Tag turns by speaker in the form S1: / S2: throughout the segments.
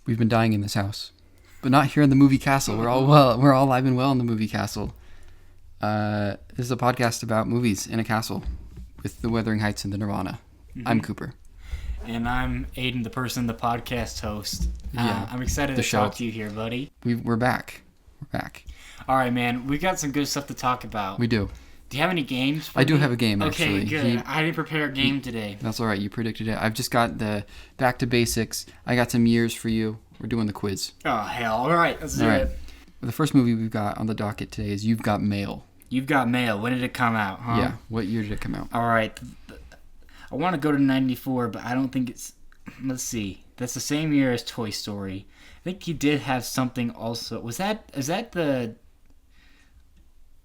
S1: We've been dying in this house, but not here in the movie castle. We're all well. We're all alive and well in the movie castle. This is a podcast about movies in a castle with the Wuthering Heights and the Nirvana. Mm-hmm. I'm Cooper.
S2: And I'm Aiden, the podcast host.
S1: Yeah,
S2: I'm excited to talk to you here, buddy.
S1: We're back. We're back.
S2: All right, man. We got some good stuff to talk about.
S1: We do.
S2: Do you have any games for
S1: I
S2: me?
S1: do have a game, actually.
S2: Okay, good. I didn't prepare a game today.
S1: That's all right. You predicted it. I've just got the back to basics. I got some years for you. We're doing the quiz.
S2: Oh, hell. All right. Let's do it.
S1: The first movie we've got on the docket today is You've Got Mail.
S2: You've Got Mail. When did it come out, huh?
S1: Yeah. What year did it come out?
S2: All right. I want to go to 94, but I don't think it's... Let's see. That's the same year as Toy Story. I think he did have something also.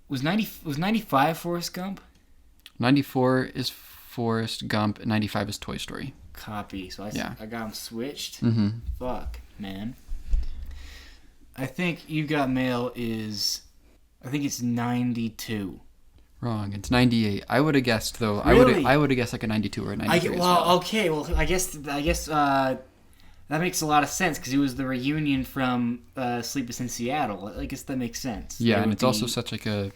S2: Was 95 Forrest Gump?
S1: 94 is Forrest Gump, and 95 is Toy Story.
S2: Copy. So I got them switched.
S1: Mm-hmm.
S2: Fuck, man. I think You Got Mail is... I think it's 92.
S1: Wrong. It's 98. I would have guessed, though.
S2: Really?
S1: I would have guessed like a 92 or a 93.
S2: Okay. Well, I guess that makes a lot of sense because it was the reunion from Sleepless in Seattle. I guess that makes sense.
S1: Yeah, and it's also such like a...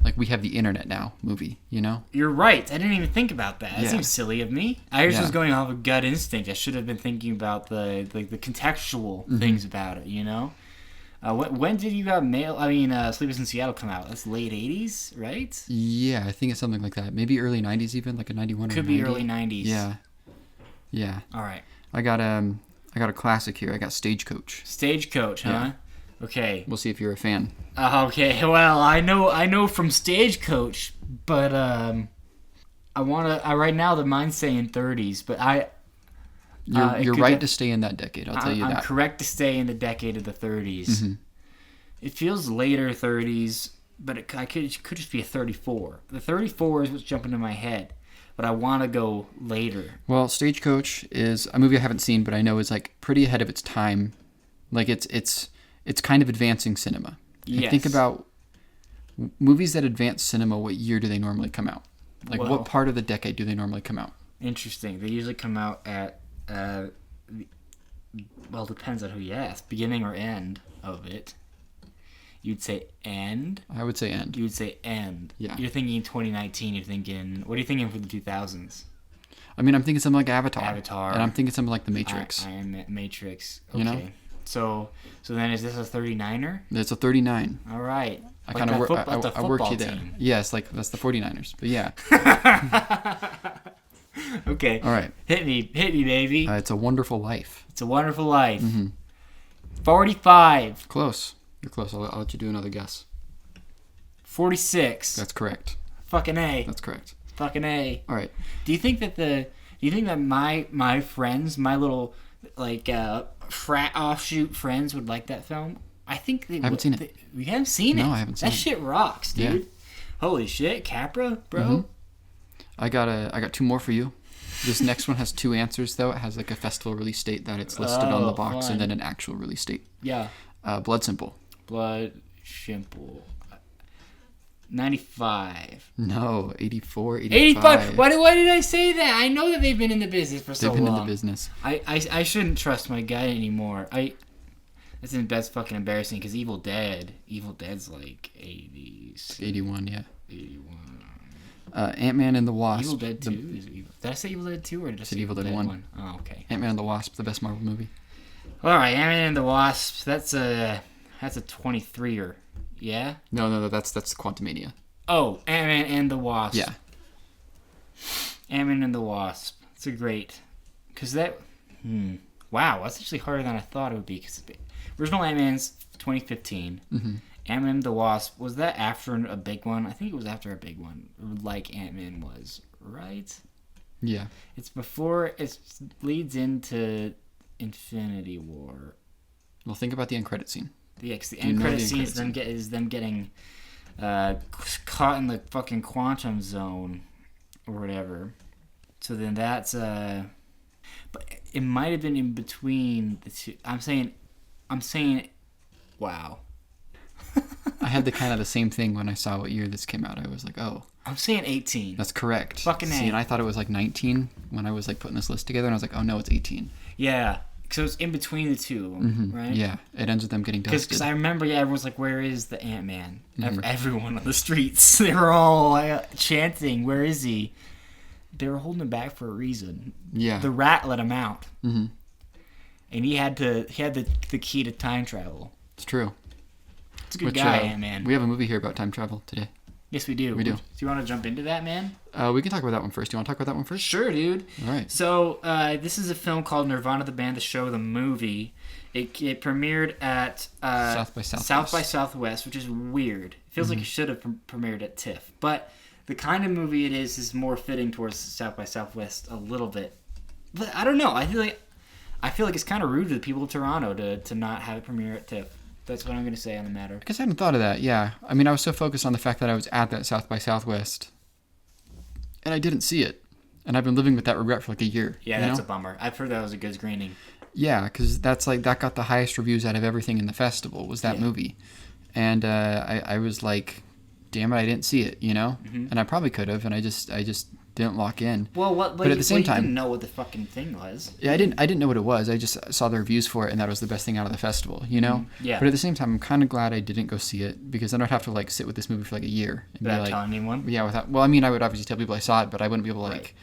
S1: Like, we have the internet now movie, you know?
S2: You're right. I didn't even think about that. That
S1: Yeah.
S2: seems silly of me. I just was going off of gut instinct. I should have been thinking about the contextual things about it, you know? When did You Got Mail? I mean, Sleepless in Seattle come out? That's late 80s, right?
S1: Yeah, I think it's something like that. Maybe early 90s even, like a 91 or 90.
S2: Could be early 90s.
S1: Yeah. Yeah.
S2: All right.
S1: I got a classic here. I got Stagecoach.
S2: Stagecoach, huh?
S1: Yeah.
S2: Okay.
S1: We'll see if you're a fan.
S2: Okay. Well, I know from Stagecoach, but right now the mine's saying 30s, but
S1: You're right to stay in that decade. I'll tell you that.
S2: I'm correct to stay in the decade of the 30s.
S1: Mm-hmm.
S2: It feels later 30s, but it could just be a 34. The 34 is what's jumping in my head, but I want to go later.
S1: Well, Stagecoach is a movie I haven't seen, but I know is like pretty ahead of its time. Like it's kind of advancing cinema.
S2: Yes.
S1: Think about movies that advance cinema. What year do they normally come out? Like what part of the decade do they normally come out?
S2: Interesting. They usually come out at well, depends on who you ask. Beginning or end of it. You'd say end.
S1: I would say end.
S2: You would say end.
S1: Yeah.
S2: You're thinking 2019. You're thinking. What are you thinking for the 2000s?
S1: I mean, I'm thinking something like Avatar.
S2: And
S1: I'm thinking something like The Matrix.
S2: Matrix. Okay.
S1: You know?
S2: So then is this a 39er?
S1: It's a 39.
S2: All right.
S1: I kind of I worked you there.
S2: Team.
S1: Yes, like that's the 49ers. But yeah.
S2: Okay.
S1: All right.
S2: Hit me, baby.
S1: It's A Wonderful Life.
S2: It's a Wonderful Life.
S1: Mm-hmm.
S2: 45.
S1: Close. You're close. I'll let you do another guess.
S2: 46.
S1: That's correct.
S2: Fucking A.
S1: That's correct.
S2: Fucking A.
S1: All right.
S2: Do you think that my friends, my little like frat offshoot friends would like that film? I think they would.
S1: I haven't seen it.
S2: You haven't seen it?
S1: No, I haven't seen it.
S2: That shit rocks, dude.
S1: Yeah.
S2: Holy shit, Capra, bro.
S1: Mm-hmm. I got two more for you. This next one has two answers, though. It has like a festival release date that it's listed on the box,
S2: fun.
S1: and then an actual release date.
S2: Yeah.
S1: Blood Simple.
S2: Blood Simple. 95.
S1: No, 84,
S2: 85. Why did I say that? I know that they've been in the business for so long.
S1: They've been in the business.
S2: I shouldn't trust my guy anymore. That's fucking embarrassing because Evil Dead's like 80s.
S1: 81, yeah.
S2: 81.
S1: Ant-Man and the Wasp.
S2: Evil Dead 2 is Evil. Did I say Evil Dead 2 or did I say
S1: Evil Dead 1?
S2: Oh, okay.
S1: Ant-Man and the Wasp, the best Marvel movie.
S2: All right, Ant-Man and the Wasp. That's a 23er. Yeah?
S1: No, that's Quantumania.
S2: Oh, Ant-Man and the Wasp.
S1: Yeah.
S2: Ant-Man and the Wasp. It's a great... Because that... Wow, that's actually harder than I thought it would be. Because original Ant-Man's 2015.
S1: Mm-hmm.
S2: Ant-Man and the Wasp. Was that after a big one? I think it was after a big one. Like Ant-Man was. Right?
S1: Yeah.
S2: It's before... It leads into Infinity War.
S1: Well, think about the end credit scene.
S2: The end credit scene is them getting caught in the fucking quantum zone or whatever. So then that's but it might have been in between the two. I'm saying wow.
S1: I had the same thing when I saw what year this came out. I was like, oh.
S2: I'm saying 18.
S1: That's correct.
S2: Fucking A.
S1: See, and I thought it was like 19 when I was like putting this list together, and I was like, oh no, it's 18.
S2: Yeah. So it's in between the two of them, right?
S1: Yeah, it ends with them getting dusted.
S2: Because I remember, everyone's like, where is the Ant-Man? Everyone on the streets, they were all chanting, where is he? They were holding him back for a reason.
S1: Yeah.
S2: The rat let him out. Mm-hmm. And he had the key to time travel.
S1: It's true.
S2: It's a good guy, Ant-Man.
S1: We have a movie here about time travel today.
S2: Yes, we do.
S1: We do.
S2: Do you want to jump into that, man?
S1: We can talk about that one first. Do you want to talk about that one first?
S2: Sure, dude.
S1: All right.
S2: So, this is a film called Nirvana, the band, the show, the movie. It premiered at
S1: South by Southwest.
S2: South by Southwest, which is weird. It feels like it should have premiered at TIFF. But the kind of movie it is more fitting towards South by Southwest a little bit. But I don't know. I feel like it's kind of rude to the people of Toronto to not have it premiere at TIFF. That's what I'm going to say on the matter.
S1: I guess I hadn't thought of that, yeah. I mean, I was so focused on the fact that I was at that South by Southwest, and I didn't see it. And I've been living with that regret for like a year.
S2: Yeah, that's a bummer. I've heard that was a good screening.
S1: Yeah, because that got the highest reviews out of everything in the festival, was that movie. And I was like, damn it, I didn't see it, Mm-hmm. And I probably could have, and I just didn't lock in.
S2: Well,
S1: but at the same time,
S2: you didn't know what the fucking thing was.
S1: Yeah, I didn't know what it was. I just saw the reviews for it, and that was the best thing out of the festival,
S2: Yeah.
S1: But at the same time, I'm kind of glad I didn't go see it, because then I'd have to like sit with this movie for like a year and
S2: without
S1: be like,
S2: telling anyone.
S1: Yeah, well, I mean, I would obviously tell people I saw it, but I wouldn't be able to like,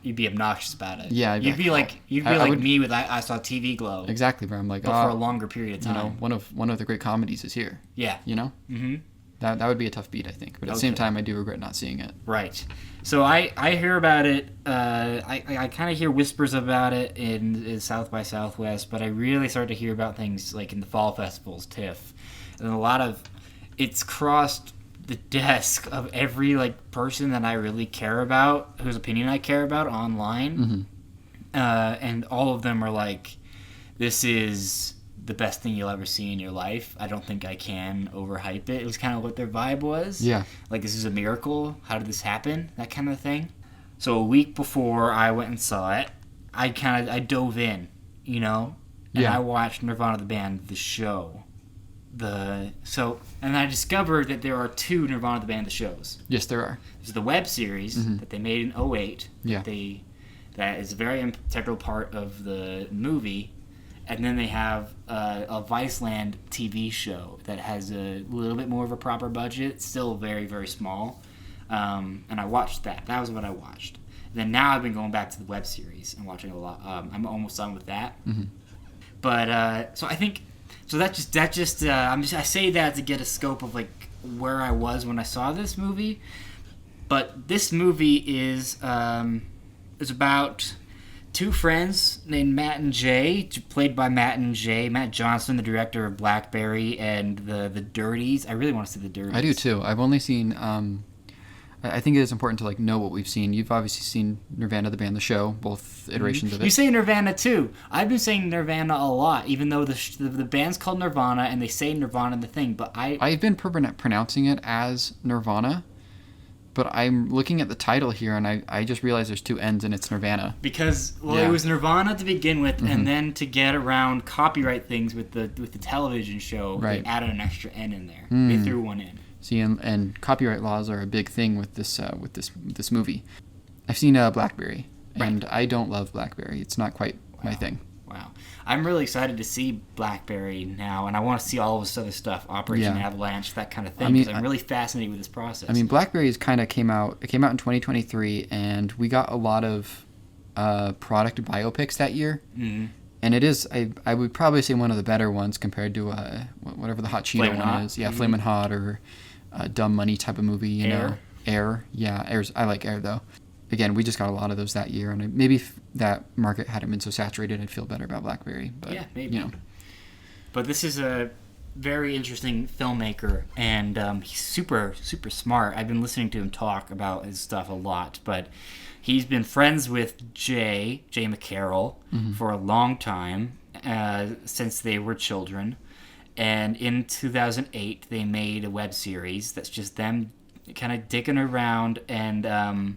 S2: You'd be obnoxious about it.
S1: Yeah,
S2: you'd be like me with I saw TV Glow.
S1: Exactly, where I'm like,
S2: but for a longer period of time.
S1: one of the great comedies is here.
S2: Yeah.
S1: Mm-hmm. That would be a tough beat, I think. But at the same time, I do regret not seeing it.
S2: Right. So I hear about it. I kind of hear whispers about it in South by Southwest, but I really start to hear about things like in the fall festivals, TIFF, and it's crossed the desk of every person that I really care about, whose opinion I care about online,
S1: mm-hmm.
S2: And all of them are like, this is the best thing you'll ever see in your life. I don't think I can overhype it. It was kind of what their vibe was.
S1: Yeah. Like,
S2: this is a miracle. How did this happen? That kind of thing. So a week before I went and saw it, I dove in, And I watched Nirvana, the band, the show. And I discovered that there are 2 Nirvana, the band, the shows.
S1: Yes, there are.
S2: There's the web series
S1: mm-hmm.
S2: that they made in 2008.
S1: Yeah.
S2: That is a very integral part of the movie. And then they have a Viceland TV show that has a little bit more of a proper budget, still very, very small. And I watched that. That was what I watched. And then now I've been going back to the web series and watching a lot. I'm almost done with that.
S1: Mm-hmm.
S2: But so I think I say that to get a scope of where I was when I saw this movie. But this movie is about 2 friends named Matt and Jay, played by Matt and Jay. Matt Johnson, the director of Blackberry and the Dirties. I really want to see the Dirties.
S1: I do too. I've only seen. I think it is important to know what we've seen. You've obviously seen Nirvana, the band, the show, both iterations of it.
S2: You say Nirvana too. I've been saying Nirvana a lot, even though the band's called Nirvana and they say Nirvana in the thing. But
S1: I've been pronouncing it as Nirvana. But I'm looking at the title here, and I just realized there's 2 N's, and it's Nirvana.
S2: Because, it was Nirvana to begin with, mm-hmm. and then to get around copyright things with the television show, They added an extra N in there. They threw one in.
S1: See, and copyright laws are a big thing with this movie. I've seen Blackberry, and I don't love Blackberry. It's not quite my thing.
S2: Wow. I'm really excited to see Blackberry now, and I want to see all of this other stuff, Operation Avalanche, that kind of thing, because I'm really fascinated with this process.
S1: I mean, Blackberry's kind of came out in 2023, and we got a lot of product biopics that year. Mm-hmm. And it is, I would probably say, one of the better ones compared to whatever the Hot Cheeto one is. Yeah, mm-hmm. Flamin' Hot or Dumb Money type of movie, know. Air. Yeah, I like Air, though. Again, we just got a lot of those that year, and maybe if that market hadn't been so saturated, I'd feel better about Blackberry. But,
S2: yeah, maybe. But this is a very interesting filmmaker, and he's super, super smart. I've been listening to him talk about his stuff a lot, but he's been friends with Jay McCarroll, mm-hmm. for a long time, since they were children. And in 2008, they made a web series that's just them kind of dicking around, and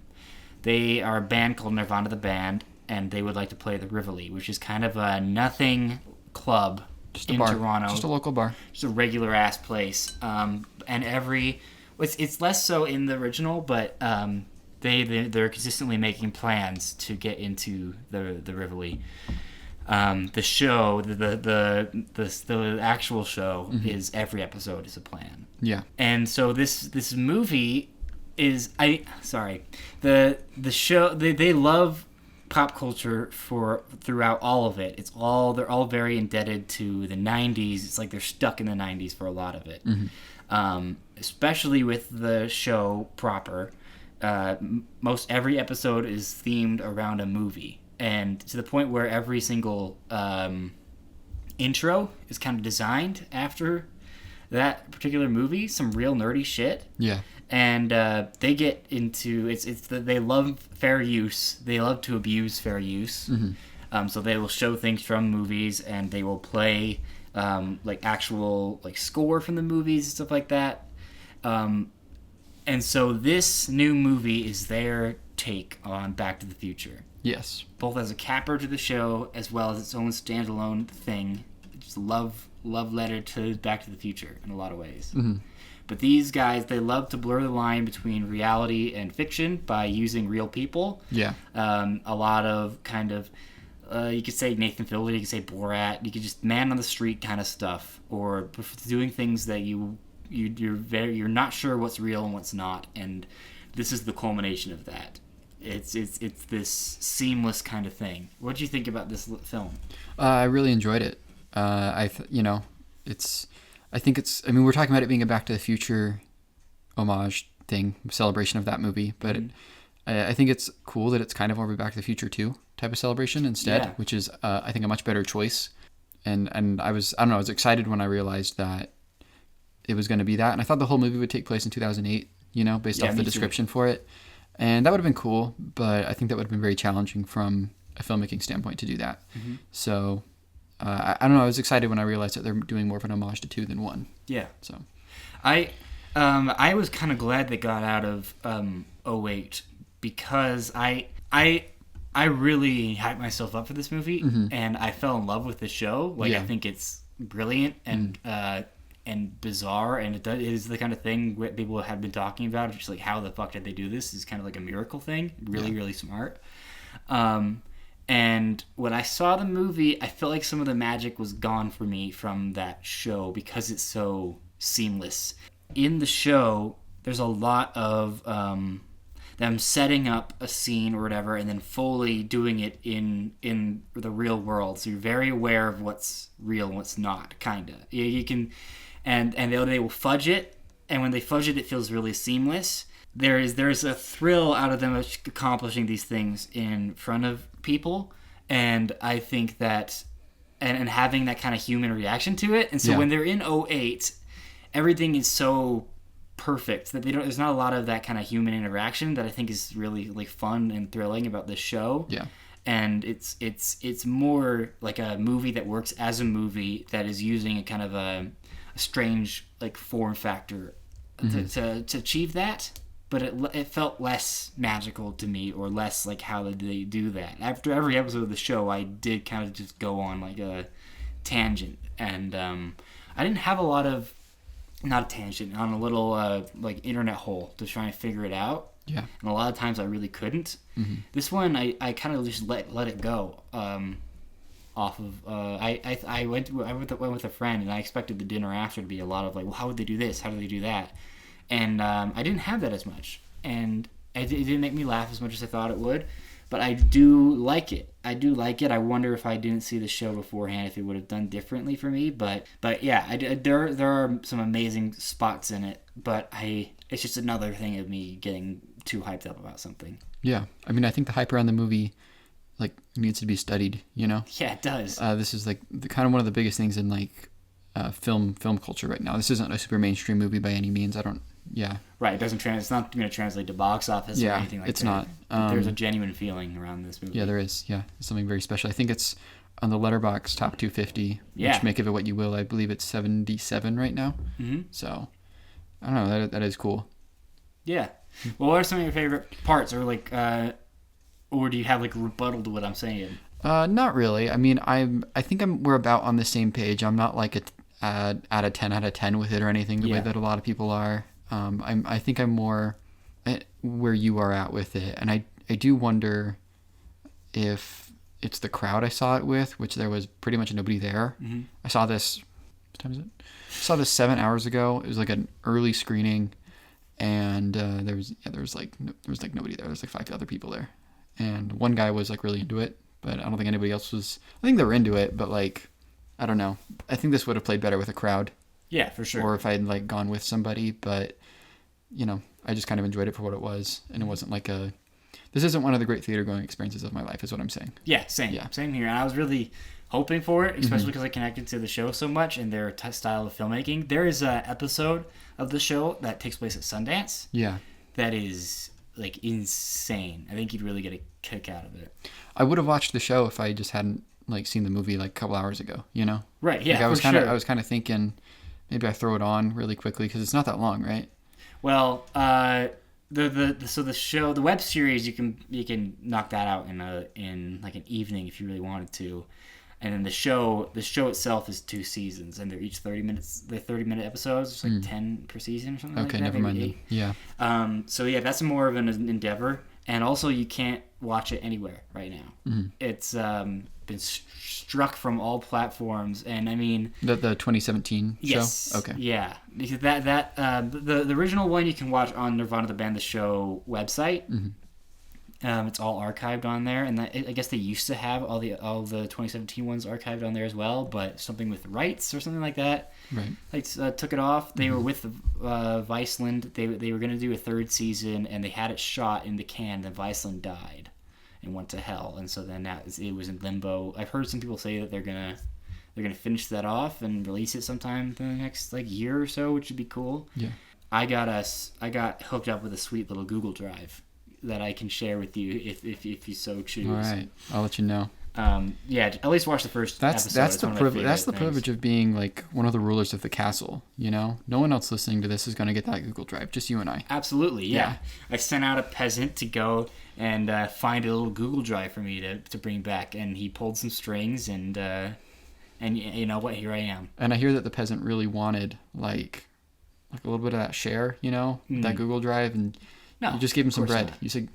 S2: they are a band called Nirvana, the band, and they would like to play the Rivoli, which is kind of a nothing club in Toronto.
S1: Just a local bar.
S2: Just a regular-ass place. And it's less so in the original, but they're consistently making plans to get into the Rivoli. The show, the actual show is every episode is a plan.
S1: Yeah.
S2: And so this movie is the show they love pop culture throughout all of it. They're all very indebted to the 90s. It's like they're stuck in the 90s for a lot of it. Especially with the show proper. Most every episode is themed around a movie. And to the point where every single intro is kind of designed after that particular movie, some real nerdy shit.
S1: Yeah.
S2: And they get into they love fair use. They love to abuse fair use. So they will show things from movies, and they will play like actual like score from the movies and stuff like that. And so this new movie is their take on Back to the Future.
S1: Yes.
S2: Both as a capper to the show as well as its own standalone thing. Just love letter to Back to the Future in a lot of ways. But these guys, they love to blur the line between reality and fiction by using real people.
S1: Yeah.
S2: A lot of kind of, you could say Nathan Fillion, you could say Borat, you could just man on the street kind of stuff, or doing things that you're not sure what's real and what's not, and this is the culmination of that. It's this seamless kind of thing. What did you think about this film?
S1: I really enjoyed it. I mean, we're talking about it being a Back to the Future homage thing, celebration of that movie, but I think it's cool that it's kind of more of a Back to the Future 2 type of celebration instead, which is, I think, a much better choice. And I was excited when I realized that it was going to be that. And I thought the whole movie would take place in 2008, based off the description for it. And that would have been cool, but I think that would have been very challenging from a filmmaking standpoint to do that. So, I don't know. I was excited when I realized that they're doing more of an homage to 2 than 1.
S2: Yeah.
S1: So,
S2: I was kind of glad they got out of 08 because I really hyped myself up for this movie, and I fell in love with the show. Like, I think it's brilliant and bizarre, and it is the kind of thing where people have been talking about. Just like, how the fuck did they do this? It's kind of like a miracle thing. Really smart. And when I saw the movie, I felt like some of the magic was gone for me from that show because it's so seamless. In the show, there's a lot of them setting up a scene or whatever, and then fully doing it in the real world. So you're very aware of what's real and what's not, kind of. You can, and they will fudge it, and when they fudge it, it feels really seamless. There's a thrill out of them accomplishing these things in front of people, and I think that, and having that kind of human reaction to it. And so when they're in 08, everything is so perfect that there's not a lot of that kind of human interaction that I think is really like fun and thrilling about this show. Yeah. And it's more like a movie that works as a movie that is using a kind of a strange like form factor to achieve that. But it felt less magical to me, or less like, how did they do that? After every episode of the show, I did kind of just go on like a tangent, and I didn't have a lot of, not a tangent, on a little like internet hole to try and figure it out. Yeah. And a lot of times I really couldn't. This one I kind of just let it go. Off of I went with a friend, and I expected the dinner after to be a lot of like, well, how would they do this? How do they do that? And I didn't have that as much, and it didn't make me laugh as much as I thought it would. But I do like it. I wonder if I didn't see the show beforehand, if it would have done differently for me. But yeah, there are some amazing spots in it. But it's just another thing of me getting too hyped up about something. Yeah, I mean, I think the hype around the movie like needs to be studied. Yeah, it does. This is like kind of one of the biggest things in like film culture right now. This isn't a super mainstream movie by any means. Right, it doesn't it's not going to translate to box office or anything like that. It's not. There's a genuine feeling around this movie. Yeah, there is. Yeah, it's something very special. I think it's on the Letterboxd top 250, which, make of it what you will. I believe it's 77 right now. So, I don't know. That is cool. Yeah. Well, what are some of your favorite parts, or like, or do you have like a rebuttal to what I'm saying? Not really. I mean, I think we're about on the same page. I'm not like out of 10 out of 10 with it or anything the way that a lot of people are. I think I'm more where you are at with it, and I do wonder if
S1: it's the crowd I saw it with, which there was pretty much nobody there.
S2: Mm-hmm.
S1: I saw this. What time is it? I saw this 7 hours ago. It was like an early screening, and there was nobody there. There's like 5 other people there, and one guy was like really into it, but I don't think anybody else was. I think they were into it, but like, I don't know. I think this would have played better with a crowd.
S2: Yeah, for sure.
S1: Or if I had like gone with somebody, but I just kind of enjoyed it for what it was, and it wasn't like a. This isn't one of the great theater going experiences of my life, is what I'm saying.
S2: Yeah, same. Yeah. Same here. And I was really hoping for it, especially because I connected to the show so much and their style of filmmaking. There is an episode of the show that takes place at Sundance.
S1: Yeah.
S2: That is like insane. I think you'd really get a kick out of it.
S1: I would have watched the show if I just hadn't like seen the movie like a couple hours ago.
S2: Right. Yeah.
S1: Like, I was kind of thinking maybe I throw it on really quickly because it's not that long, right?
S2: Well, the show, the web series, you can knock that out in like an evening if you really wanted to, and then the show itself is 2 seasons, and they're each 30 minutes. They're 30-minute episodes. It's like 10 per season or something.
S1: Okay,
S2: like that.
S1: never mind.
S2: 8.
S1: Yeah.
S2: So yeah, that's more of an endeavor, and also you can't watch it anywhere right now. Mm-hmm. It's been struck from all platforms, and I mean
S1: the 2017
S2: yes,
S1: show. Okay.
S2: Yeah, because the original one you can watch on Nirvana the Band the Show website. Mm-hmm. It's all archived on there, and I guess they used to have all the 2017 ones archived on there as well, but something with rights or something like that.
S1: Right.
S2: Like took it off. They were with Viceland. They were going to do a 3rd season, and they had it shot in the can. Then Viceland died and went to hell, and so then it was in limbo. I've heard some people say that they're gonna finish that off and release it sometime in the next like year or so, which would be cool.
S1: Yeah.
S2: I got hooked up with a sweet little Google Drive that I can share with you if you so choose.
S1: All right, I'll let you know.
S2: Yeah, at least watch the first episode.
S1: That's the privilege. That's the privilege of being like one of the rulers of the castle. No one else listening to this is going to get that Google Drive. Just you and I.
S2: Absolutely, yeah. I sent out a peasant to go and find a little Google Drive for me to bring back, and he pulled some strings, and you know what? Here I am.
S1: And I hear that the peasant really wanted like a little bit of that share, that Google Drive, and you just gave him some bread. Not. You said,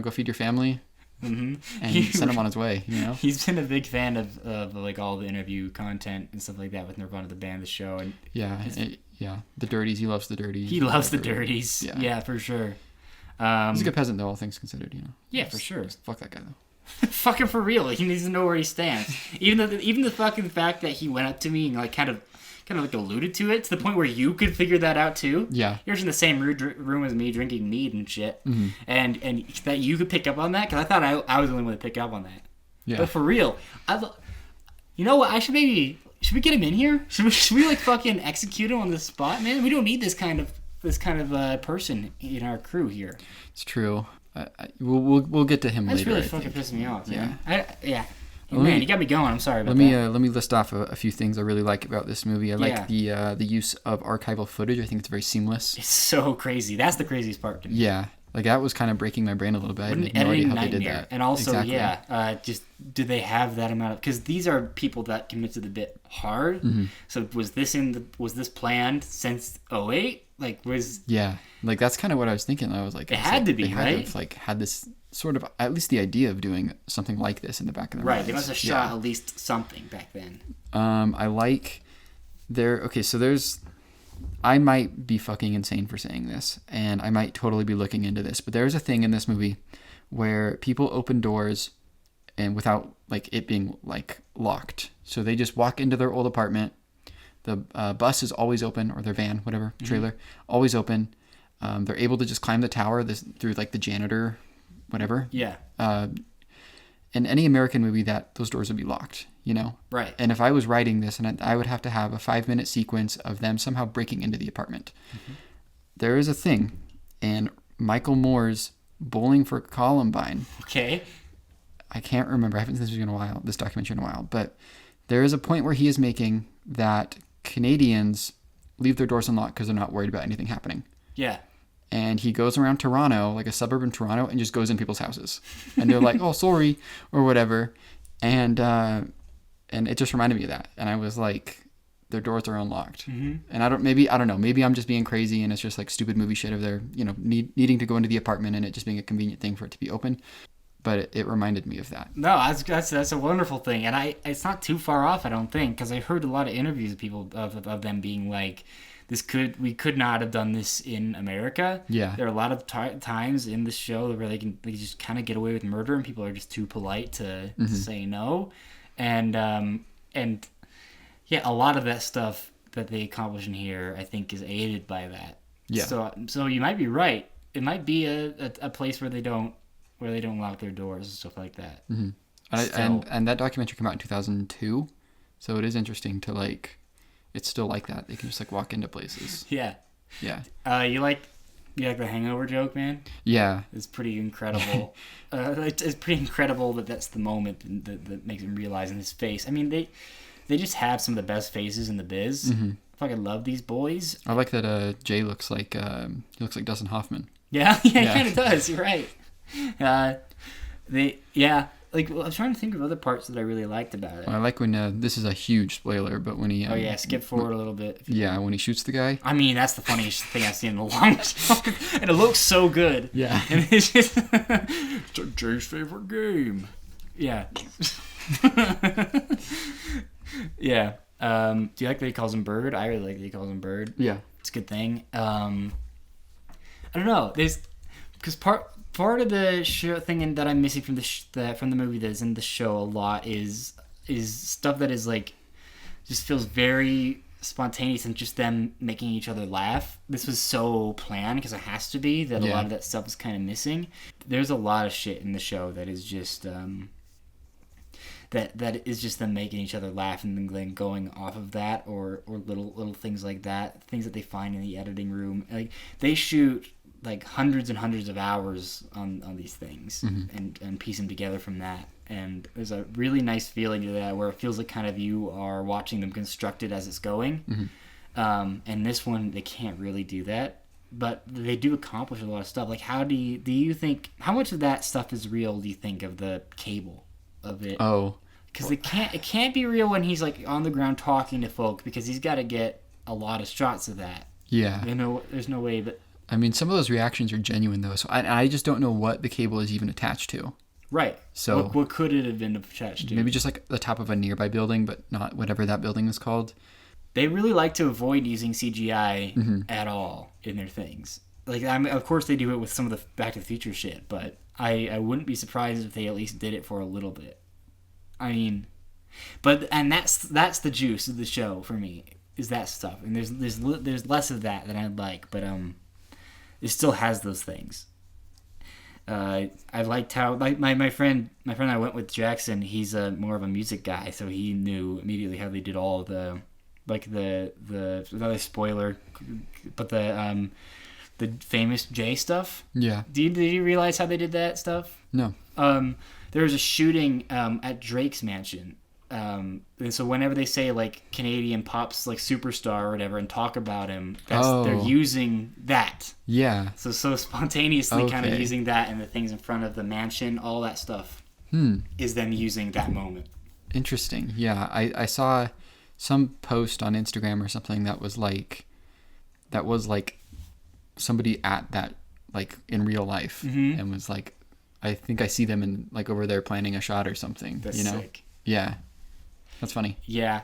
S1: go feed your family. Mm-hmm. And send him on his way.
S2: He's been a big fan of like all the interview content and stuff like that with Nirvana the Band, the show, and
S1: the Dirties. He loves the Dirties.
S2: He loves the Dirties. Yeah, for sure.
S1: He's a good peasant, though, all things considered.
S2: Yeah, for sure.
S1: Fuck that guy though.
S2: Fuck him for real. He needs to know where he stands. Even the fucking fact that he went up to me and like kind of like alluded to it to the point where you could figure that out too.
S1: Yeah.
S2: You're in the same room as me drinking mead and shit. Mm-hmm. And that you could pick up on that, because I thought I was the only one to pick up on that. Yeah. But for real, you know what? Should we get him in here? Should we like fucking execute him on the spot, man? We don't need this kind of person in our crew here.
S1: It's true. We'll get to him
S2: That's
S1: later.
S2: That's really fucking pissing me off. Yeah. Man, you got me going. I'm sorry about
S1: that. Let me list off a few things I really like about this movie. I like the use of archival footage. I think it's very seamless.
S2: It's so crazy. That's the craziest part to me.
S1: Yeah. Like, that was kind of breaking my brain a little bit. I had no idea how they did that.
S2: And also, just do they have that amount of... Because these are people that commit to the bit hard. Mm-hmm. So was this planned since 2008? Like, was...
S1: Yeah. Like, that's kind of what I was thinking. I was like...
S2: It had to be,
S1: they
S2: right?
S1: Had to have, like, had this sort of... At least the idea of doing something like this in the back of their minds.
S2: Right. They must have shot at least something back then.
S1: I like... Okay, so there's... I might be fucking insane for saying this, and I might totally be looking into this, but there's a thing in this movie where people open doors and without like it being like locked. So they just walk into their old apartment. The bus is always open, or their van, whatever, trailer, always open. They're able to just climb the tower through like the janitor, whatever.
S2: Yeah.
S1: In any American movie, those doors would be locked, Right. And if I was writing this, and I would have to have a 5-minute sequence of them somehow breaking into the apartment. Mm-hmm. There is a thing in Michael Moore's Bowling for Columbine.
S2: Okay.
S1: I can't remember. I haven't seen this documentary in a while, but there is a point where he is making that Canadians leave their doors unlocked because they're not worried about anything happening.
S2: Yeah.
S1: And he goes around Toronto, like a suburb in Toronto, and just goes in people's houses. And they're like, oh, sorry, or whatever. And it just reminded me of that. And I was like, their doors are unlocked. Mm-hmm. And I don't know, maybe I'm just being crazy and it's just like stupid movie shit of their, needing to go into the apartment and it just being a convenient thing for it to be open. but it reminded me of that.
S2: No, that's a wonderful thing, and it's not too far off, I don't think, because I heard a lot of interviews of people of them being like, we could not have done this in America.
S1: Yeah,
S2: there are a lot of times in the show where they just kind of get away with murder, and people are just too polite to say no, and yeah, a lot of that stuff that they accomplish in here, I think, is aided by that.
S1: Yeah.
S2: So you might be right. It might be a place where they don't lock their doors and stuff like that.
S1: Mm-hmm. And that documentary came out in 2002, so it is interesting to like, it's still like that. They can just like walk into places.
S2: Yeah.
S1: Yeah.
S2: You like the Hangover joke, man?
S1: Yeah.
S2: It's pretty incredible. It's pretty incredible that that's the moment that makes him realize in his face. I mean, they just have some of the best faces in the biz. Mm-hmm. I fucking love these boys.
S1: I like that Jay looks like Dustin Hoffman.
S2: Yeah, he kind of does. You're right. Like, I'm trying to think of other parts that I really liked about it.
S1: Well, I like when this is a huge spoiler, but when he
S2: skip forward a little bit.
S1: Yeah, when he shoots the guy.
S2: I mean, that's the funniest thing I've seen in the longest time, and it looks so good.
S1: Yeah,
S2: and it's just it's Jay's favorite game. Yeah. Yeah. Do you like that he calls him Bird? I really like that he calls him Bird.
S1: Yeah,
S2: it's a good thing. I don't know. Because part of the show thing that I'm missing from from the movie that is in the show a lot is stuff that is like just feels very spontaneous and just them making each other laugh. This was so planned because it has to be that a lot of that stuff is kind of missing. There's a lot of shit in the show that is just that is just them making each other laugh and then going off of that or little things like that, things that they find in the editing room. Like they shoot like hundreds and hundreds of hours on these things and piece them together from that. And there's a really nice feeling to that where it feels like kind of you are watching them constructed as it's going. And this one, they can't really do that. But they do accomplish a lot of stuff. Like, how do you think, how much of that stuff is real, do you think, of the cable of it?
S1: Oh.
S2: Because it can't be real when he's like on the ground talking to folk, because he's got to get a lot of shots of that.
S1: Yeah.
S2: There's no way, but...
S1: I mean, some of those reactions are genuine, though, so I just don't know what the cable is even attached to.
S2: Right.
S1: So
S2: what could it have been attached to?
S1: Maybe just like the top of a nearby building, but not whatever that building is called.
S2: They really like to avoid using CGI at all in their things. Like, of course they do it with some of the Back to the Future shit, but I wouldn't be surprised if they at least did it for a little bit. I mean, and that's the juice of the show for me, is that stuff. And there's less of that than I'd like, but it still has those things. I liked how my friend I went with, Jackson. He's more of a music guy, so he knew immediately how they did all the another spoiler, but the famous J stuff.
S1: Yeah.
S2: Did you realize how they did that stuff?
S1: No.
S2: There was a shooting at Drake's mansion. And so whenever they say like Canadian pop's like superstar or whatever and talk about him, they're using that.
S1: Yeah.
S2: So spontaneously kind of using that and the things in front of the mansion, all that stuff is them using that moment.
S1: Interesting. Yeah. I saw some post on Instagram or something that was like somebody at that, like in real life, and was like, I think I see them in like over there planning a shot or something.
S2: That's sick.
S1: Yeah. That's funny.
S2: Yeah.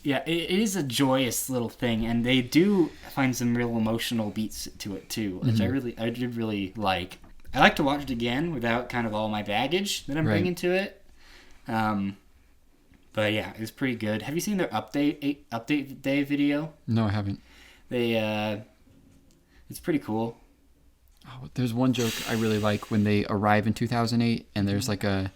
S2: Yeah, it is a joyous little thing, and they do find some real emotional beats to it too, which I did really like. I like to watch it again without kind of all my baggage that I'm bringing to it. But yeah, it's pretty good. Have you seen their update day video?
S1: No, I haven't.
S2: It's pretty cool.
S1: Oh, there's one joke I really like when they arrive in 2008 and there's like a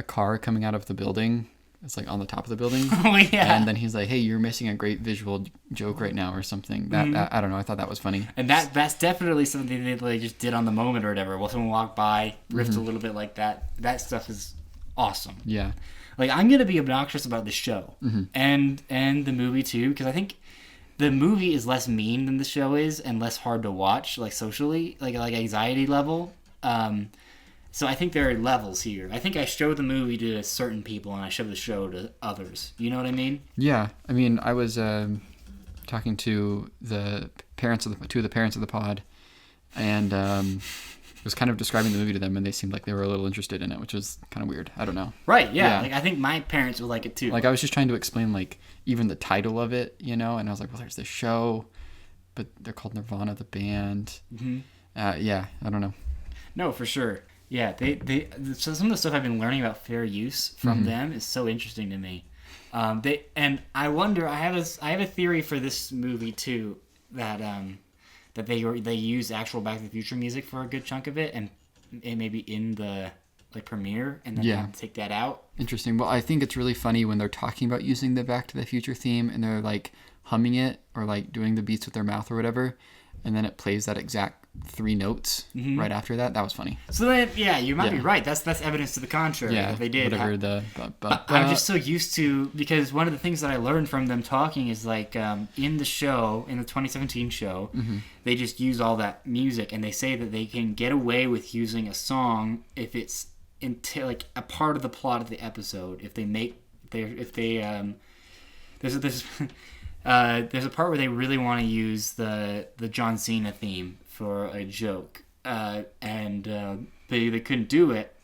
S1: car coming out of the building. It's like on the top of the building.
S2: Oh yeah.
S1: And then he's like, "Hey, you're missing a great visual joke right now," or something. That I don't know. I thought that was funny.
S2: And that's definitely something they just did on the moment or whatever. While someone walked by, riffed a little bit like that. That stuff is awesome.
S1: Yeah.
S2: Like, I'm gonna be obnoxious about the show and the movie too, because I think the movie is less mean than the show is and less hard to watch, like socially, like anxiety level. So I think there are levels here. I think I show the movie to certain people and I show the show to others. You know what I mean?
S1: Yeah. I mean, I was talking to the parents of the pod, and was kind of describing the movie to them, and they seemed like they were a little interested in it, which was kind of weird. I don't know.
S2: Right, yeah. Like, I think my parents would like it too.
S1: Like, I was just trying to explain, like, even the title of it, and I was like, well, there's this show, but they're called Nirvana, the band. Mm-hmm. Yeah, I don't know.
S2: No, for sure. Yeah, so some of the stuff I've been learning about fair use from them is so interesting to me. And I wonder, I have a theory for this movie too, that they use actual Back to the Future music for a good chunk of it, and maybe in the premiere, and then take that out.
S1: Interesting. Well, I think it's really funny when they're talking about using the Back to the Future theme, and they're like humming it or like doing the beats with their mouth or whatever, and then it plays that exact 3 notes right after that. That was funny.
S2: So then, you might be right. That's evidence to the contrary that they did.
S1: Whatever
S2: I'm just so used to, because one of the things that I learned from them talking is like in the 2017 show, they just use all that music, and they say that they can get away with using a song if it's like a part of the plot of the episode. There's a part where they really want to use the John Cena theme for a joke, and they couldn't do it,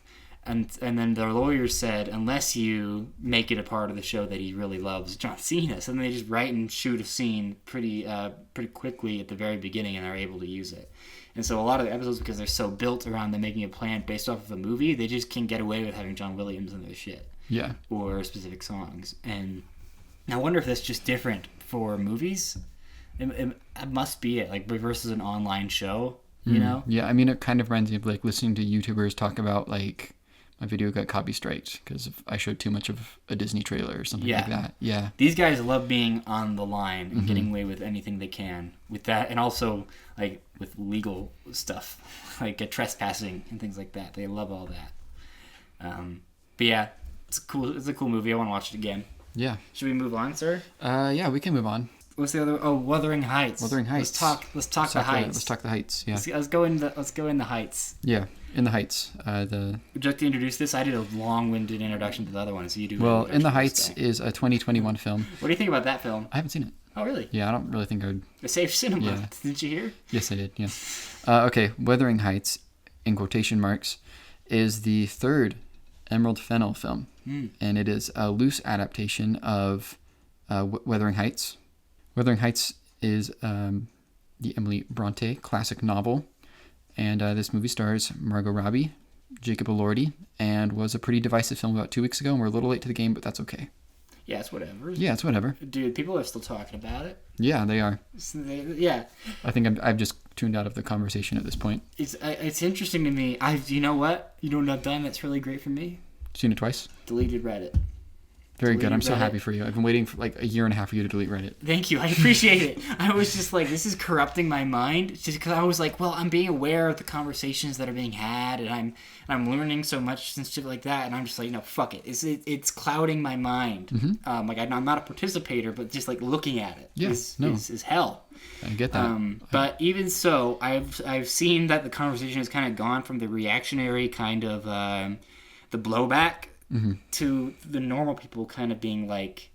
S2: and then their lawyers said, unless you make it a part of the show that he really loves John Cena, so then they just write and shoot a scene pretty quickly at the very beginning, and are able to use it. And so a lot of the episodes, because they're so built around them making a plan based off of a movie, they just can get away with having John Williams in their shit, or specific songs. And I wonder if that's just different for movies. It must be it, like versus an online show,
S1: Yeah, I mean, it kind of reminds me of like listening to YouTubers talk about like my video got copy striked because I showed too much of a Disney trailer or something like that. Yeah,
S2: these guys love being on the line and getting away with anything they can with that, and also like with legal stuff like trespassing and things like that. They love all that. But yeah, it's a cool movie. I want to watch it again.
S1: Yeah.
S2: Should we move on, sir?
S1: Yeah, we can move on.
S2: What's the other? Oh, Wuthering Heights.
S1: Wuthering Heights.
S2: Let's talk the Heights.
S1: Let's talk the Heights. Yeah.
S2: Let's go in the Heights.
S1: Yeah, in the Heights.
S2: Would you like to introduce this? I did a long-winded introduction to the other one, so you do.
S1: Well, In the Heights is a 2021 film.
S2: What do you think about that film?
S1: I haven't seen it.
S2: Oh, really?
S1: Yeah, I don't really think I would.
S2: The safe cinema.
S1: Yeah.
S2: Didn't you hear?
S1: Yes, I did. Yeah. Okay, Wuthering Heights, in quotation marks, is the 3rd Emerald Fennell film, and it is a loose adaptation of Wuthering Heights. Wuthering Heights is the Emily Bronte classic novel, and this movie stars Margot Robbie, Jacob Elordi, and was a pretty divisive film about 2 weeks ago, and we're a little late to the game, but that's okay.
S2: Yeah, it's whatever.
S1: Yeah, it's whatever.
S2: Dude, people are still talking about it.
S1: Yeah, they are.
S2: Yeah.
S1: I think I've just tuned out of the conversation at this point.
S2: It's interesting to me. You know what? You know what I've done that's really great for me?
S1: Seen it twice?
S2: Deleted Reddit.
S1: Very good. I'm so happy for you. I've been waiting for like a year and a half for you to delete Reddit.
S2: Thank you. I appreciate it. I was just like, this is corrupting my mind, just because I was like, well, I'm being aware of the conversations that are being had, and I'm learning so much and shit like that, and I'm just like, no, fuck it. It's clouding my mind. Like I'm not a participator, but just like looking at it is hell.
S1: I get that.
S2: But even so, I've seen that the conversation has kind of gone from the reactionary kind of the blowback. To the normal people kind of being like,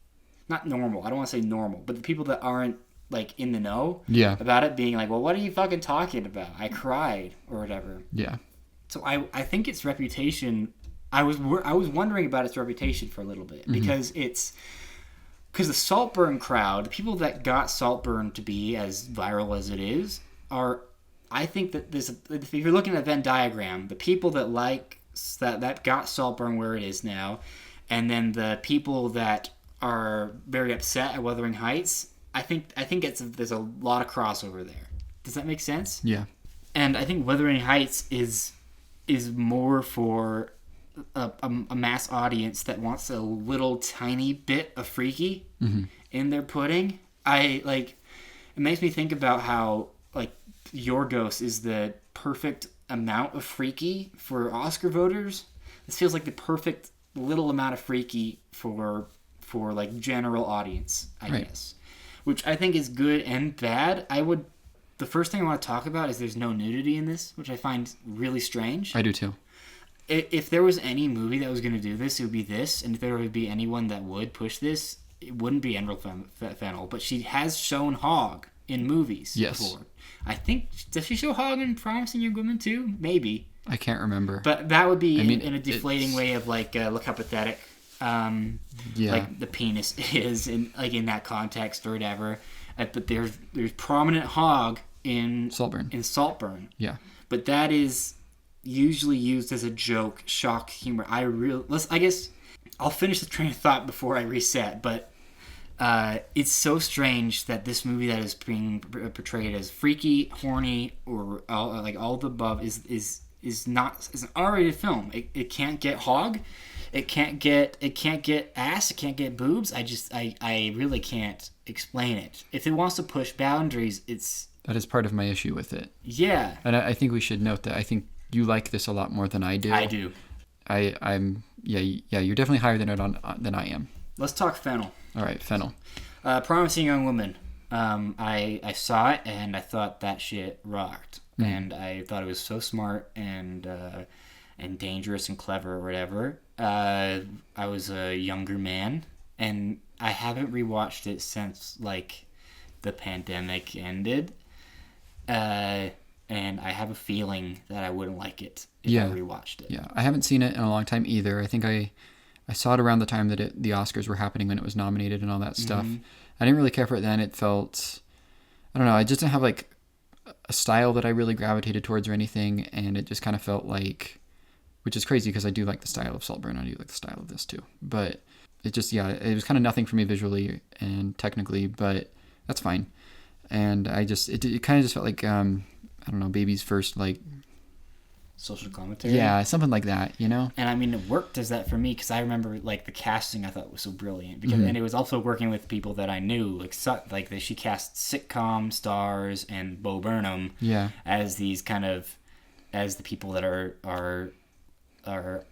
S2: not normal, I don't want to say normal, but the people that aren't like in the know about it being like, well, what are you fucking talking about? I cried or whatever.
S1: Yeah.
S2: So I think its reputation, I was wondering about its reputation for a little bit because the Saltburn crowd, the people that got Saltburn to be as viral as it is, are, I think that if you're looking at a Venn diagram, the people that like that got Saltburn where it is now, and then the people that are very upset at Wuthering Heights, I think there's a lot of crossover there. Does that make sense?
S1: Yeah.
S2: And I think Wuthering Heights is more for a mass audience that wants a little tiny bit of freaky in their pudding. It makes me think about how like Yorgos is the perfect amount of freaky for Oscar voters. This feels like the perfect little amount of freaky for like general audience, I guess. Which I think is good and bad. The first thing I want to talk about is there's no nudity in this, which I find really strange.
S1: I do too.
S2: If there was any movie that was going to do this, it would be this. And if there would be anyone that would push this, it wouldn't be Emerald Fennell. But she has shown hog in movies before. I think, does she show hog in Promising Young Woman too? Maybe.
S1: I can't remember.
S2: But that would be in a deflating way of like, look how pathetic like the penis is in that context or whatever. But there's prominent hog in Saltburn.
S1: Yeah.
S2: But that is usually used as a joke, shock humor. I guess I'll finish the train of thought before I reset, but it's so strange that this movie that is being portrayed as freaky, horny, or all of the above is an R-rated film. It can't get hog, it can't get ass, it can't get boobs. I really can't explain it. If it wants to push boundaries,
S1: that is part of my issue with it.
S2: Yeah.
S1: And I think we should note that I think you like this a lot more than I do.
S2: I do.
S1: You're definitely higher than I am.
S2: Let's talk Fennel.
S1: All right, Fennel.
S2: Promising Young Woman. I saw it and I thought that shit rocked. Mm. And I thought it was so smart and dangerous and clever or whatever. I was a younger man and I haven't rewatched it since like the pandemic ended. And I have a feeling that I wouldn't like it if I rewatched it. Yeah,
S1: I haven't seen it in a long time either. I think I saw it around the time that the Oscars were happening when it was nominated and all that stuff. Mm-hmm. I didn't really care for it then. It felt, I don't know, I just didn't have like a style that I really gravitated towards or anything. And it just kind of felt like, which is crazy because I do like the style of Saltburn. I do like the style of this too. But it just, it was kind of nothing for me visually and technically, but that's fine. And it kind of just felt like, I don't know, baby's first, like...
S2: social commentary?
S1: Yeah, something like that, you know?
S2: And I mean, work does that for me, because I remember, like, the casting I thought was so brilliant. Because And it was also working with people that I knew. Like she cast sitcom stars and Bo Burnham as these kind of... as the people that are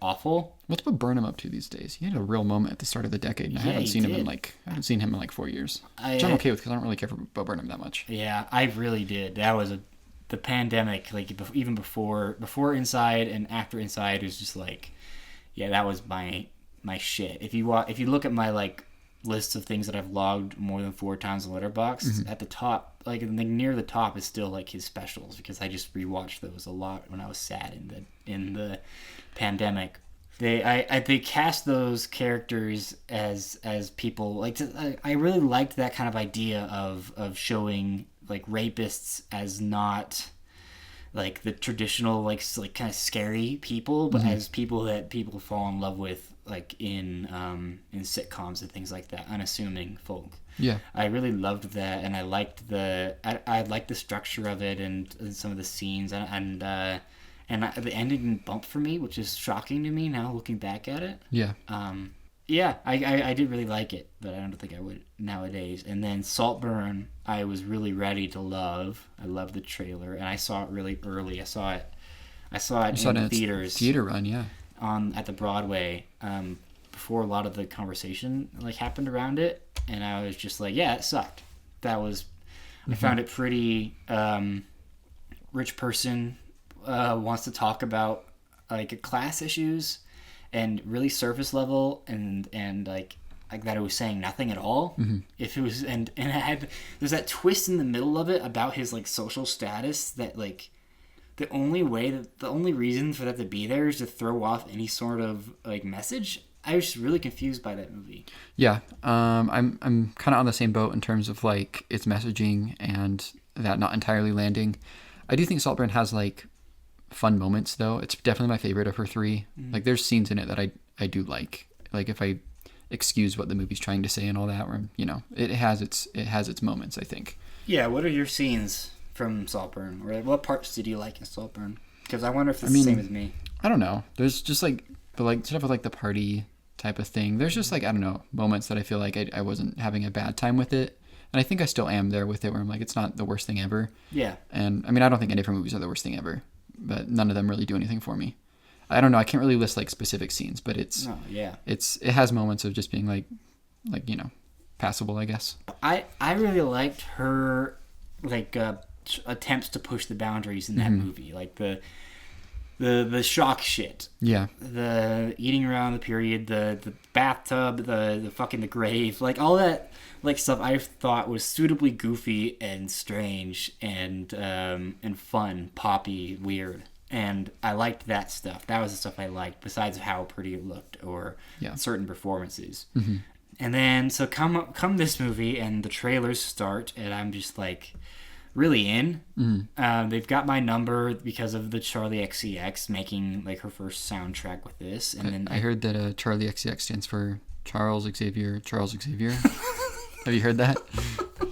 S2: awful.
S1: What's Bo Burnham up to these days? He had a real moment at the start of the decade, and I haven't seen him in like 4 years. Which I'm okay with, because I don't really care for Bo Burnham that much.
S2: Yeah, I really did. That was the pandemic, like even before Inside and after Inside, was just like, that was my shit. If you look at my like list of things that I've logged more than 4 times on Letterboxd, at the top, like near the top, is still like his specials, because I just rewatched those a lot when I was sad in the pandemic. They cast those characters as people like I really liked that kind of idea of showing like rapists as not like the traditional like kind of scary people, but as people that people fall in love with, like in sitcoms and things like that, unassuming folk. Yeah, I really loved that, and I liked I liked the structure of it and some of the scenes, and the ending didn't bump for me, which is shocking to me now looking back at it. Yeah. I did really like it, but I don't think I would nowadays. And then Saltburn, I was really ready to love. I loved the trailer, and I saw it really early. I saw it in theaters. Theater run, yeah. At the Broadway, before a lot of the conversation like happened around it, and I was just like, it sucked. That was, I found it pretty rich person wants to talk about like class issues. And really surface level, and like that it was saying nothing at all. Mm-hmm. If it was, and it had, there's that twist in the middle of it about his like social status that like the only reason for that to be there is to throw off any sort of like message. I was just really confused by that movie. Yeah,
S1: I'm kind of on the same boat in terms of like its messaging and that not entirely landing. I do think Saltburn has like fun moments, though. It's definitely my favorite of her 3. Like there's scenes in it that I do like if I excuse what the movie's trying to say and all that, where it has its moments, I think.
S2: Yeah, what are your scenes from Saltburn, or what parts did you like in Saltburn? Because I wonder if it's the same as me.
S1: I don't know, there's just like stuff with like the party type of thing. There's just like, I don't know, moments that I feel like I wasn't having a bad time with it, and I think I still am there with it, where I'm like, it's not the worst thing ever. Yeah. And I don't think any of her movies are the worst thing ever, but none of them really do anything for me. I don't know. I can't really list like specific scenes, but it has moments of just being like passable, I guess.
S2: I really liked her like attempts to push the boundaries in that movie. Like the shock shit.
S1: Yeah.
S2: The eating around the period, the bathtub, the fucking the grave, like all that like stuff I thought was suitably goofy and strange and fun, poppy, weird. And I liked that stuff. That was the stuff I liked, besides how pretty it looked or certain performances. Mm-hmm. And then, so come this movie, and the trailers start, and I'm just like, really in. Mm-hmm. They've got my number because of the Charlie XCX making like her first soundtrack with this. And then
S1: I heard that Charlie XCX stands for Charles Xavier. Have you heard that?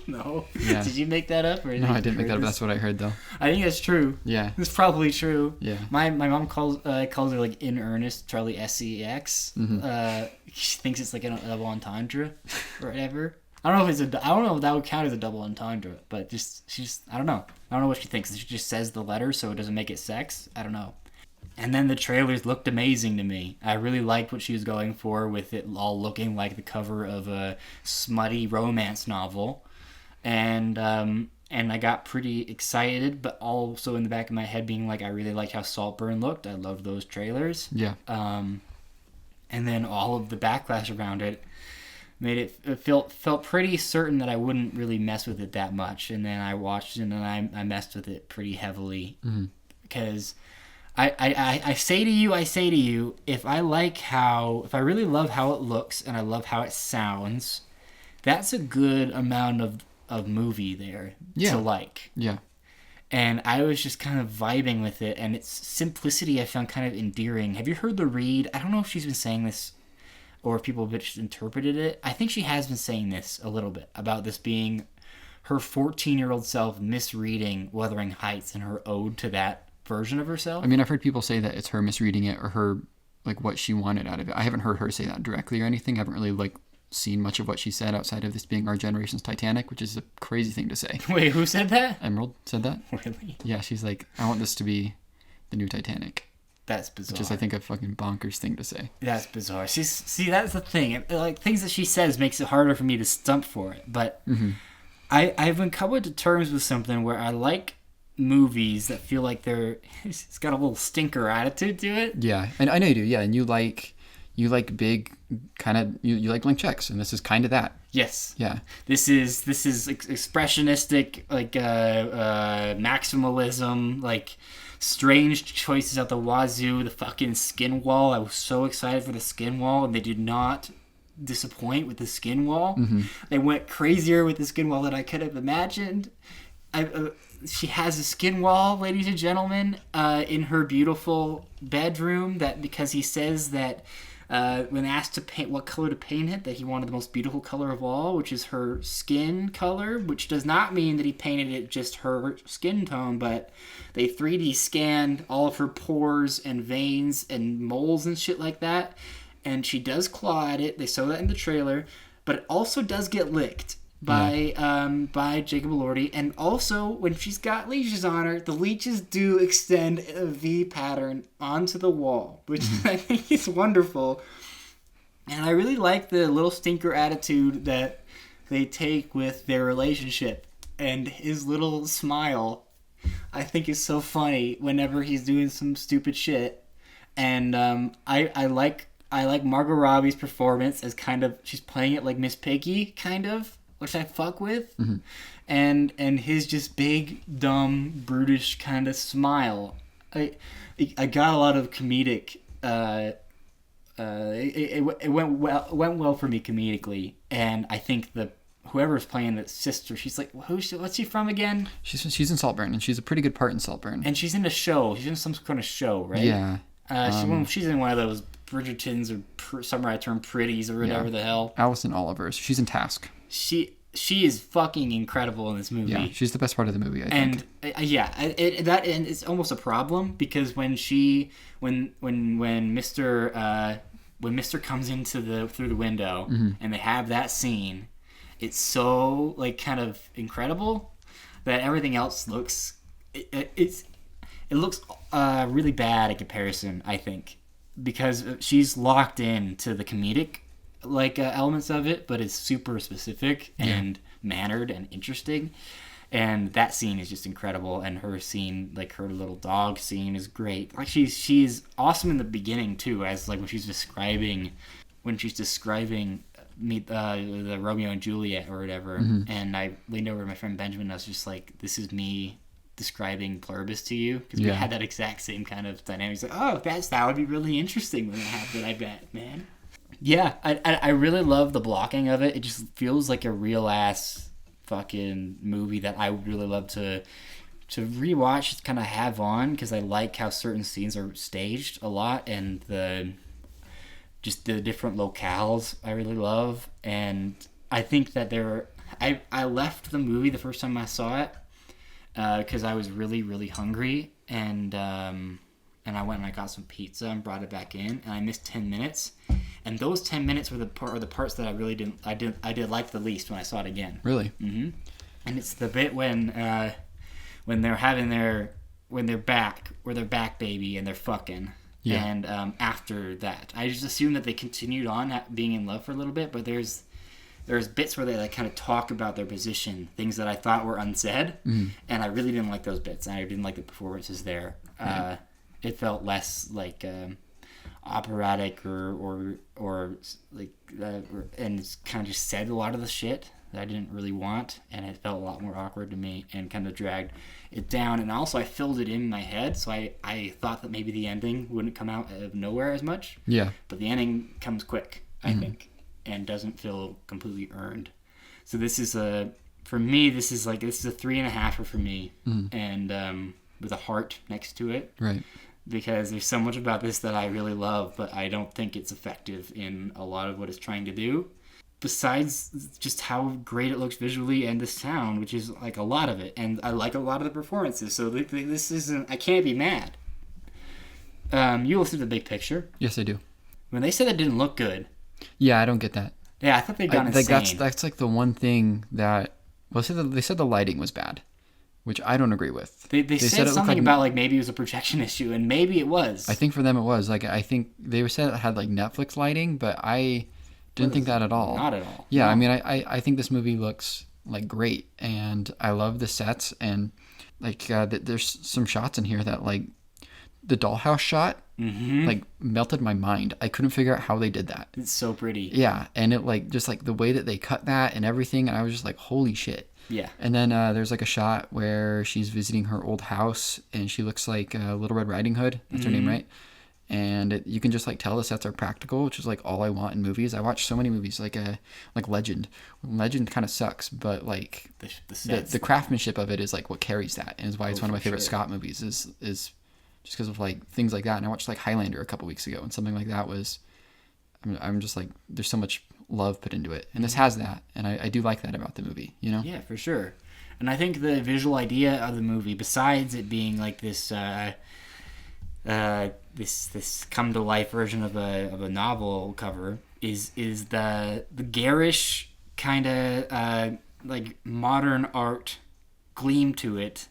S2: No.
S1: Yeah.
S2: Did you make that up? Or
S1: no, I didn't make that up. That's what I heard, though.
S2: I think that's true.
S1: Yeah.
S2: It's probably true.
S1: Yeah.
S2: My mom calls her, like, in earnest, Charlie SCX. Mm-hmm. She thinks it's, like, a double entendre or whatever. I don't know if that would count as a double entendre, but I don't know. I don't know what she thinks. She just says the letter so it doesn't make it sex. I don't know. And then the trailers looked amazing to me. I really liked what she was going for, with it all looking like the cover of a smutty romance novel. And I got pretty excited, but also in the back of my head being like, I really liked how Saltburn looked. I loved those trailers.
S1: Yeah.
S2: And then all of the backlash around it made it felt pretty certain that I wouldn't really mess with it that much. And then I watched it, and I messed with it pretty heavily. Mm-hmm. Because I say to you, if I really love how it looks and I love how it sounds, that's a good amount of movie there to like.
S1: Yeah.
S2: And I was just kind of vibing with it, and its simplicity I found kind of endearing. Have you heard the read? I don't know if she's been saying this or if people have just interpreted it. I think she has been saying this a little bit, about this being her 14-year-old self misreading Wuthering Heights and her ode to that version of herself.
S1: I mean, I've heard people say that it's her misreading it, or her, like, what she wanted out of it. I haven't heard her say that directly or anything. I haven't really, like, seen much of what she said outside of this being our generation's Titanic, which is a crazy thing to say.
S2: Wait, who said that?
S1: Emerald said that.
S2: Really?
S1: Yeah, she's like, I want this to be the new Titanic.
S2: That's bizarre.
S1: Which is, I think, a fucking bonkers thing to say.
S2: That's bizarre. See, that's the thing. Like, things that she says makes it harder for me to stump for it. But mm-hmm. I've been coming to terms with something where I like movies that feel like it's got a little stinker attitude to it.
S1: Yeah, and I know you do. Yeah, and you like big kind of you like blank checks, and this is kind of that.
S2: Yes.
S1: Yeah.
S2: This is expressionistic, like maximalism, like strange choices out the wazoo. The fucking skin wall. I was so excited for the skin wall, and they did not disappoint with the skin wall. Mm-hmm. They went crazier with the skin wall than I could have imagined. She has a skin wall, ladies and gentlemen, in her beautiful bedroom. That because he says that when asked to paint what color to paint it, that he wanted the most beautiful color of all, which is her skin color, which does not mean that he painted it just her skin tone, but they 3D scanned all of her pores and veins and moles and shit like that. And she does claw at it. They show that in the trailer, but it also does get licked by Jacob Elordi. And also, when she's got leeches on her, the leeches do extend a V pattern onto the wall, which I think is wonderful. And I really like the little stinker attitude that they take with their relationship. And his little smile, I think, is so funny whenever he's doing some stupid shit. And I like Margot Robbie's performance as kind of, she's playing it like Miss Piggy, kind of, which I fuck with. Mm-hmm. And his just big, dumb, brutish kind of smile. I got a lot of comedic, it went well for me comedically. And I think whoever's playing the sister, she's like, what's she from again?
S1: She's in Saltburn, and she's a pretty good part in Saltburn.
S2: And she's in a show. She's in some kind of show, right?
S1: Yeah.
S2: She's in one of those Bridgertons or Summer I Turn Pretties or whatever the hell.
S1: Alison Oliver. She's in Task.
S2: She is fucking incredible in this movie.
S1: Yeah, she's the best part of the movie, I think.
S2: And and it's almost a problem because when Mr. comes through the window mm-hmm. and they have that scene, it's so like kind of incredible that everything else looks it looks really bad in comparison, I think, because she's locked in to the comedic elements of it, but it's super specific and mannered and interesting. And that scene is just incredible, and her scene, like her little dog scene, is great. Like she's awesome in the beginning too, as like when she's describing the Romeo and Juliet or whatever. And I leaned over to my friend Benjamin, and I was just like, "This is me describing Pluribus to you," because we had that exact same kind of dynamic. He's like, "Oh, that would be really interesting when it happened. I bet, man." Yeah, I really love the blocking of it. It just feels like a real ass fucking movie that I would really love to rewatch, kind of have on, because I like how certain scenes are staged a lot, and the different locales I really love. And I think that I left the movie the first time I saw it because I was really, really hungry, and I went and I got some pizza and brought it back in, and I missed 10 minutes. And those 10 minutes were the parts that I really did like the least when I saw it again.
S1: Really?
S2: Mm-hmm. And it's the bit when they're having their back baby and they're fucking. Yeah. And after that, I just assumed that they continued on being in love for a little bit, but there's bits where they like kind of talk about their position, things that I thought were unsaid, and I really didn't like those bits. And I didn't like the performances there. Right. It felt less like operatic or like, and it's kind of just said a lot of the shit that I didn't really want, and it felt a lot more awkward to me and kind of dragged it down. And also I filled it in my head, so I thought that maybe the ending wouldn't come out of nowhere as much. Yeah. But the ending comes quick, I think, and doesn't feel completely earned. So this is a 3.5 for me, and with a heart next to it. Right. Because there's so much about this that I really love, but I don't think it's effective in a lot of what it's trying to do. Besides just how great it looks visually and the sound, which is like a lot of it. And I like a lot of the performances, so this isn't... I can't be mad. You listen to the big picture.
S1: Yes, I do.
S2: When they said it didn't look good...
S1: Yeah, I don't get that.
S2: Yeah, I thought they'd gone insane.
S1: That's like the one thing that... Well, they said the lighting was bad, which I don't agree with.
S2: They said something about like maybe it was a projection issue, and maybe it was.
S1: I think for them it was. Like, I think they said it had like Netflix lighting, but I didn't think that at all.
S2: Not at all.
S1: Yeah,
S2: no.
S1: I mean, I think this movie looks like great, and I love the sets, and like there's some shots in here that like the dollhouse shot like melted my mind. I couldn't figure out how they did that.
S2: It's so pretty.
S1: Yeah, and it like just like the way that they cut that and everything, and I was just like, holy shit. Yeah. And then there's like a shot where she's visiting her old house, and she looks like Little Red Riding Hood. That's her name, right? And you can just like tell the sets are practical, which is like all I want in movies. I watch so many movies like Legend. Legend kind of sucks, but like the craftsmanship of it is like what carries that, and is why it's one of my favorite Scott movies. Is just because of like things like that. And I watched like Highlander a couple weeks ago, and something like that was. I'm just like, there's so much love put into it, and this has that, and I do like that about the movie, you know?
S2: Yeah, for sure. And I think the visual idea of the movie, besides it being like this this come to life version of a novel cover, is the garish kind of like modern art gleam to it,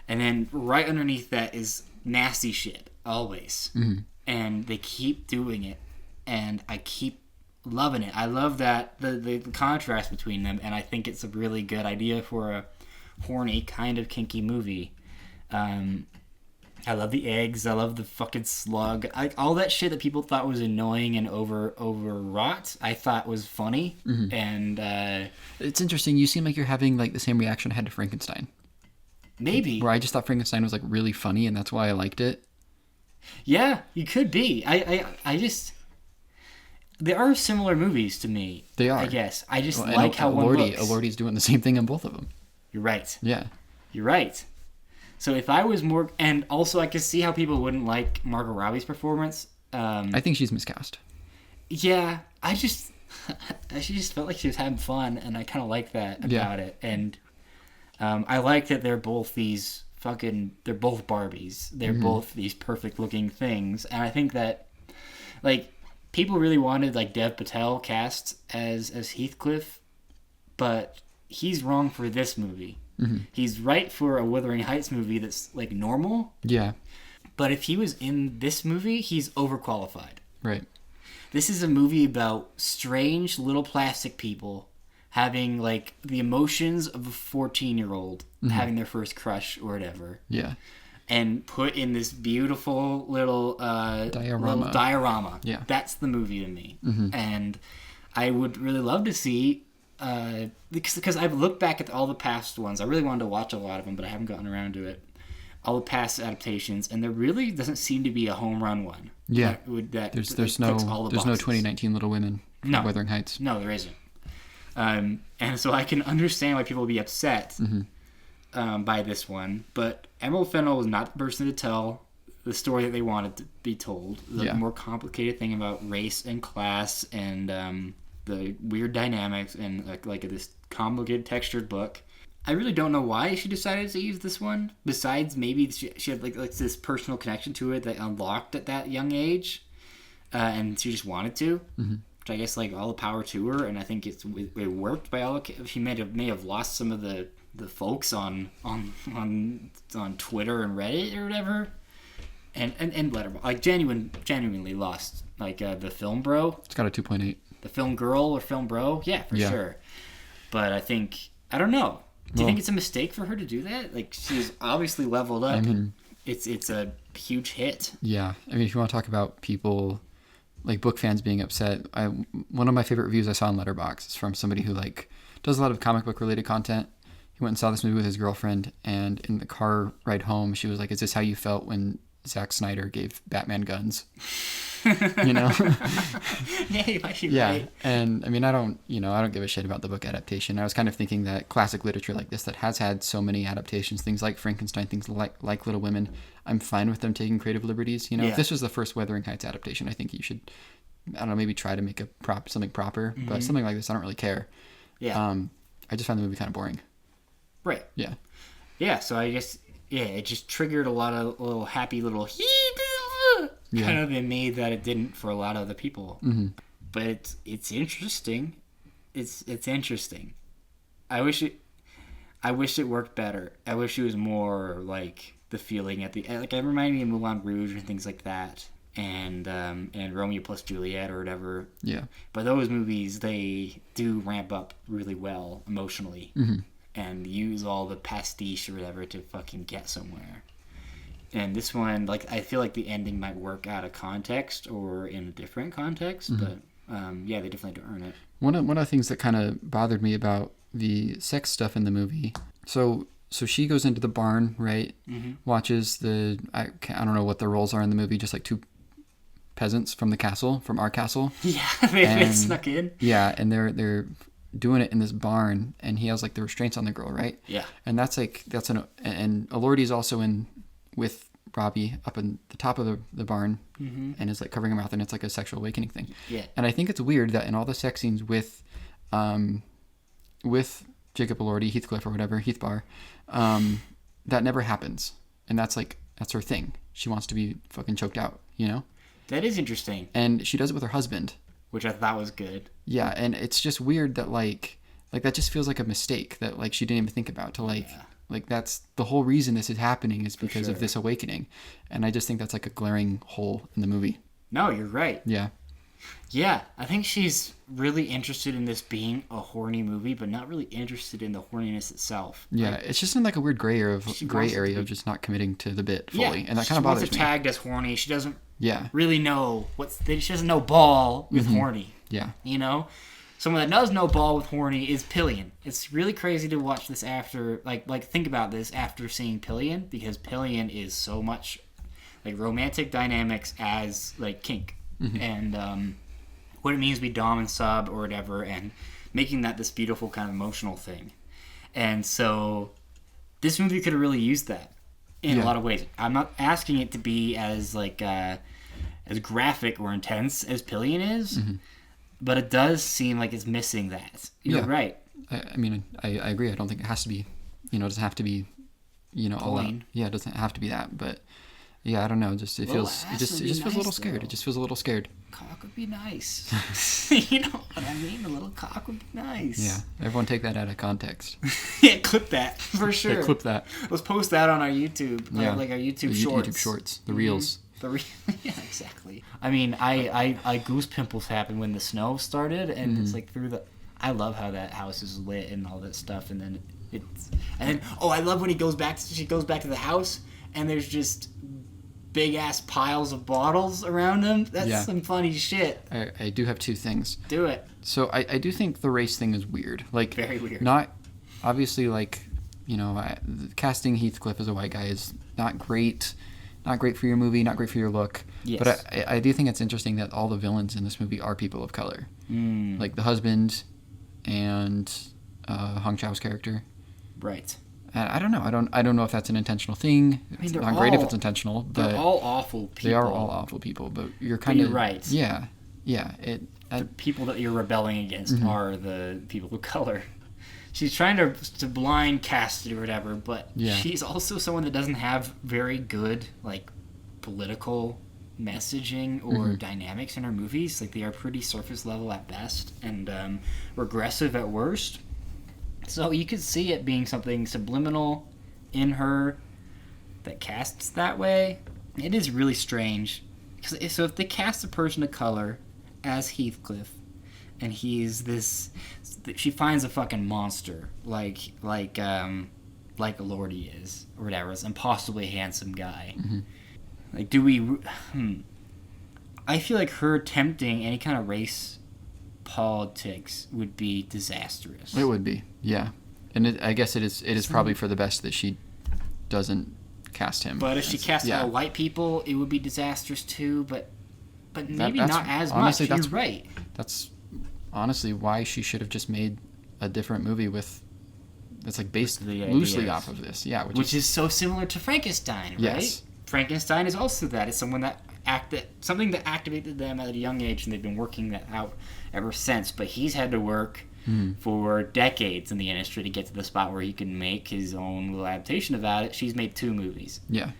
S2: and then right underneath that is nasty shit always, and they keep doing it. And I keep loving it. I love that the contrast between them, and I think it's a really good idea for a horny kind of kinky movie. I love the eggs. I love the fucking slug. All that shit that people thought was annoying and overwrought, I thought was funny. And
S1: it's interesting. You seem like you're having like the same reaction I had to Frankenstein.
S2: Maybe.
S1: Where I just thought Frankenstein was like really funny, and that's why I liked it.
S2: Yeah, you could be. I just... They are similar movies to me.
S1: They are.
S2: I guess. I just like how one looks.
S1: Elordi's doing the same thing in both of them.
S2: You're right.
S1: Yeah.
S2: You're right. So if I was more... And also I could see how people wouldn't like Margot Robbie's performance.
S1: I think she's miscast.
S2: Yeah. She just felt like she was having fun, and I kind of like that about it. And I like that they're both these they're both Barbies. They're both these perfect looking things. And I think that, like... People really wanted like Dev Patel cast as Heathcliff, but he's wrong for this movie. He's right for a Wuthering Heights movie that's like normal. Yeah. But if he was in this movie, he's overqualified. Right. This is a movie about strange little plastic people having like the emotions of a 14-year-old having their first crush or whatever.
S1: Yeah.
S2: And put in this beautiful little diorama.
S1: Yeah.
S2: That's the movie to me. And I would really love to see, because I've looked back at all the past ones. I really wanted to watch a lot of them, but I haven't gotten around to it. All the past adaptations, and there really doesn't seem to be a home run one.
S1: Yeah.
S2: There's
S1: no 2019 Little Women from Wuthering Heights.
S2: No, there isn't. And so I can understand why people would be upset by this one, but Emerald Fennell was not the person to tell the story that they wanted to be told. The more complicated thing about race and class and the weird dynamics and like this complicated textured book. I really don't know why she decided to use this one. Besides, maybe she had like this personal connection to it that unlocked at that young age, and she just wanted to. Which I guess like all the power to her, and I think it worked by all. She may have lost some of the folks on Twitter and Reddit or whatever, and Letterboxd, like genuinely lost like the film bro.
S1: It's got a 2.8.
S2: The film girl or film bro, yeah, for sure. But I don't know. Do you think it's a mistake for her to do that? Like, she's obviously leveled up. I mean, it's a huge hit.
S1: Yeah, I mean, if you want to talk about people, like book fans being upset, one of my favorite reviews I saw on Letterboxd is from somebody who like does a lot of comic book related content. He went and saw this movie with his girlfriend, and in the car ride home, she was like, "Is this how you felt when Zack Snyder gave Batman guns?" You know?
S2: Yeah, you might be right.
S1: And I mean, I don't give a shit about the book adaptation. I was kind of thinking that classic literature like this that has had so many adaptations, things like Frankenstein, things like Little Women, I'm fine with them taking creative liberties. You know, if this was the first Wuthering Heights adaptation, I think you should, I don't know, maybe try to make something proper. But something like this, I don't really care. Yeah. I just find the movie kind of boring.
S2: Right.
S1: Yeah.
S2: Yeah. So I guess it just triggered a lot of little happy little kind of in me that it didn't for a lot of the people. But it's interesting. It's interesting. I wish it worked better. I wish it was more like the feeling at the like. It reminded me of Moulin Rouge and things like that, and Romeo plus Juliet or whatever.
S1: Yeah.
S2: But those movies, they do ramp up really well emotionally, and use all the pastiche or whatever to fucking get somewhere. And this one, like, I feel like the ending might work out of context or in a different context, but they definitely do earn it.
S1: One of the things that kind of bothered me about the sex stuff in the movie, so she goes into the barn, right? Watches I don't know what the roles are in the movie, just like two peasants from our castle. Yeah,
S2: they snuck in.
S1: Yeah, and they're doing it in this barn, and he has like the restraints on the girl, right?
S2: Yeah.
S1: And and Elordi's also in with Robbie up in the top of the barn, and is like covering her mouth, and it's like a sexual awakening thing.
S2: Yeah.
S1: And I think it's weird that in all the sex scenes with Jacob Elordi, Heathcliff or whatever, Heathbar, that never happens. And that's her thing. She wants to be fucking choked out, you know?
S2: That is interesting.
S1: And she does it with her husband.
S2: Which I thought was good.
S1: Yeah, and it's just weird that like that just feels like a mistake that like she didn't even think about to like that's the whole reason this is happening is because of this awakening. And I just think that's like a glaring hole in the movie.
S2: No, you're right.
S1: Yeah.
S2: Yeah, I think she's really interested in this being a horny movie, but not really interested in the horniness itself.
S1: Yeah, like, it's just in like a weird gray area of just not committing to the bit fully, and that kind of bothers me. She wants it
S2: tagged as horny. She doesn't really know she doesn't know ball with horny.
S1: Yeah,
S2: you know, someone that does know ball with horny is Pillion. It's really crazy to watch this after think about this after seeing Pillion, because Pillion is so much like romantic dynamics as like kink. And what it means to be dom and sub or whatever, and making that this beautiful kind of emotional thing. And so this movie could have really used that in a lot of ways. I'm not asking it to be as like as graphic or intense as Pillion is, but it does seem like it's missing that. You're right.
S1: I mean, I agree. I don't think it has to be, it doesn't have to be, all out. Yeah, it doesn't have to be that, but yeah, I don't know. It just feels a little scared. It just feels a little scared.
S2: Cock would be nice. You know what I mean? A little cock would be nice.
S1: Yeah, everyone take that out of context.
S2: Yeah, clip that for sure.
S1: Yeah, clip that.
S2: Let's post that on our YouTube. Yeah, like our YouTube shorts.
S1: YouTube shorts, the reels.
S2: Yeah, exactly. I mean, I goose pimples happened when the snow started, and it's like through the I love how that house is lit and all that stuff, and then I love when she goes back to the house and there's just big ass piles of bottles around them. That's some funny shit.
S1: I do have two things.
S2: Do it.
S1: So I do think the race thing is weird. Like,
S2: very weird.
S1: Not obviously, like, you know, casting Heathcliff as a white guy is not great. Not great for your movie, not great for your look.
S2: Yes.
S1: But I do think it's interesting that all the villains in this movie are people of color. Like the husband and Hong Chau's character.
S2: Right.
S1: And I don't know. I don't know if that's an intentional thing. It's not great if it's intentional. But
S2: they're all awful people.
S1: They are all awful people, but you're kind of...
S2: You're right.
S1: Yeah.
S2: The people that you're rebelling against are the people of color. She's trying to blind cast it or whatever, but she's also someone that doesn't have very good, like, political messaging or dynamics in her movies. Like, they are pretty surface level at best and regressive at worst. So you could see it being something subliminal in her that casts that way. It is really strange. So if they cast a person of color as Heathcliff, and he's this... She finds a fucking monster, like Lordy is, or whatever, this impossibly handsome guy. Like, do we... I feel like her attempting any kind of race politics would be disastrous.
S1: It would be, yeah. And I guess it is probably for the best that she doesn't cast him.
S2: But if she cast all white people, it would be disastrous too, but maybe not as honestly, much. You're right.
S1: That's honestly why she should have just made a different movie that's like based loosely off of this. Yeah,
S2: which is so similar to Frankenstein, right? Yes. Frankenstein is also that. It's someone that something that activated them at a young age, and they've been working that out ever since. But he's had to work for decades in the industry to get to the spot where he can make his own little adaptation about it. She's made 2 movies.
S1: Yeah.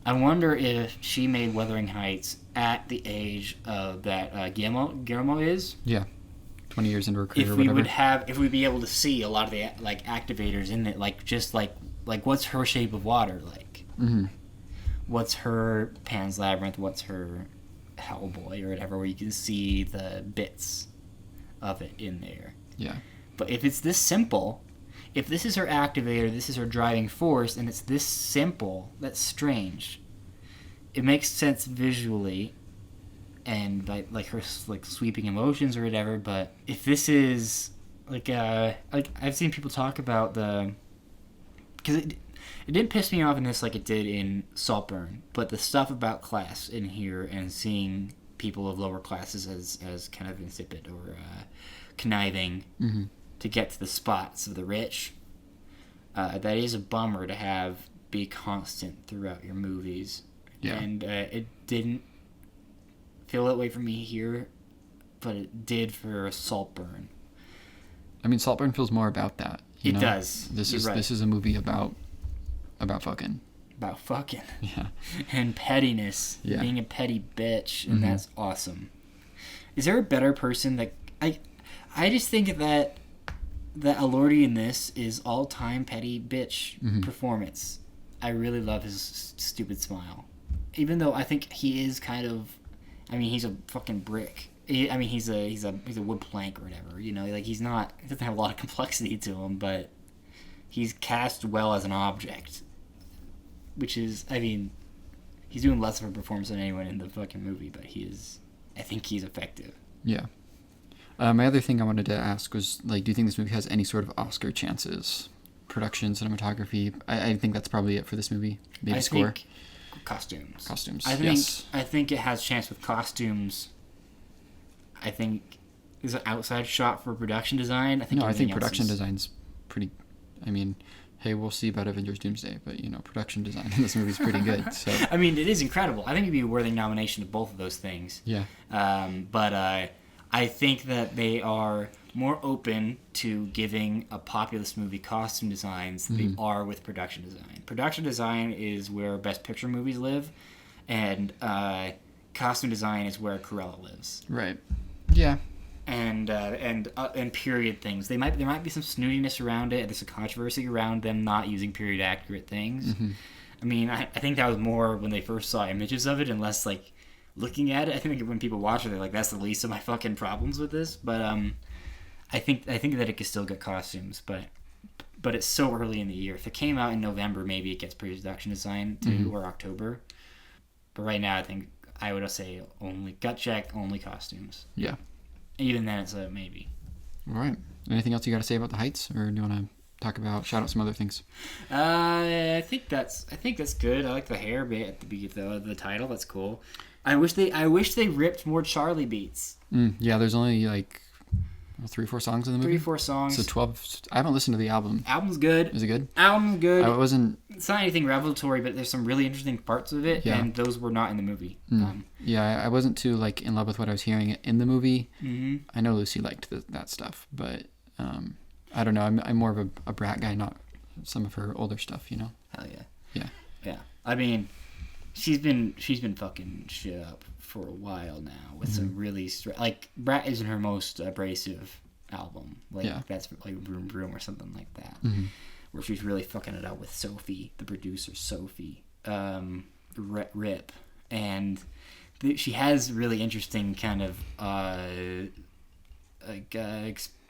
S2: I wonder if she made Wuthering Heights at the age of that Guillermo is.
S1: Yeah. 20 years into her career or whatever.
S2: If we'd be able to see a lot of the like activators in it, like just like what's her Shape of Water like? What's her Pan's Labyrinth? What's her Hellboy or whatever, where you can see the bits of it in there.
S1: Yeah.
S2: But if it's this simple, if this is her activator, this is her driving force, and it's this simple, that's strange. It makes sense visually, and like her like sweeping emotions or whatever. But if this is like I've seen people talk about because it didn't piss me off in this like it did in Saltburn, but the stuff about class in here and seeing people of lower classes as kind of insipid or conniving to get to the spots of the rich, that is a bummer to have be constant throughout your movies. Yeah. And it didn't feel that way for me here, but it did for Saltburn.
S1: I mean, Saltburn feels more about that.
S2: It does.
S1: This is a movie about fucking.
S2: About fucking.
S1: Yeah. And
S2: pettiness. Yeah. Being a petty bitch, and that's awesome. Is there a better person that I just think that Elordi in this is all-time petty bitch performance. I really love his stupid smile. Even though I think he is kind of, I mean, he's a fucking brick. He's a wood plank or whatever, you know, like he doesn't have a lot of complexity to him, but he's cast well as an object, which is, I mean, he's doing less of a performance than anyone in the fucking movie, but I think he's effective.
S1: Yeah. My other thing I wanted to ask was, like, do you think this movie has any sort of Oscar chances? Production, cinematography. I think that's probably it for this movie. Maybe score.
S2: Think costumes.
S1: Yes.
S2: I think it has a chance with costumes. I think there's an outside shot for production design.
S1: I think production design's pretty. I mean, hey, we'll see about Avengers Doomsday, but production design in this movie is pretty good. So
S2: I mean, it is incredible. I think it'd be a worthy nomination of both of those things.
S1: Yeah.
S2: But I think that they are more open to giving a populist movie costume designs than they are with production design. Production design is where Best Picture movies live, and costume design is where Cruella lives.
S1: Right. Yeah.
S2: And period things. There might be some snootiness around it. There's a controversy around them not using period accurate things. I mean, I think that was more when they first saw images of it, and less like looking at it. I think when people watch it, they're like, "That's the least of my fucking problems with this." But I think that it could still get costumes, but it's so early in the year. If it came out in November, maybe it gets pre-production design too, or October. But right now, I think I would say only gut check, only costumes.
S1: Yeah.
S2: Even then, it's a maybe.
S1: All right. Anything else you got to say about the Heights, or do you want to shout out some other things?
S2: I think that's good. I like the hair bit at the beginning of the title. That's cool. I wish they ripped more Charlie beats.
S1: Yeah, there's only like 3 or 4 songs in the movie.
S2: 3 or 4 songs.
S1: So 12. I haven't listened to the album.
S2: Album's good.
S1: Is it good?
S2: Album's good.
S1: It wasn't.
S2: It's not anything revelatory, but there's some really interesting parts of it, and those were not in the movie.
S1: Yeah, I wasn't too like in love with what I was hearing in the movie.
S2: Mm-hmm.
S1: I know Lucy liked that stuff, but I don't know. I'm more of a Brat guy, not some of her older stuff. You know.
S2: Hell yeah.
S1: Yeah.
S2: Yeah. I mean, she's been fucking shit up for a while now with some really like Brat isn't her most abrasive album. Like that's like Vroom Vroom or something like that, where she's really fucking it up with Sophie, the producer Sophie, Rip, and she has really interesting kind of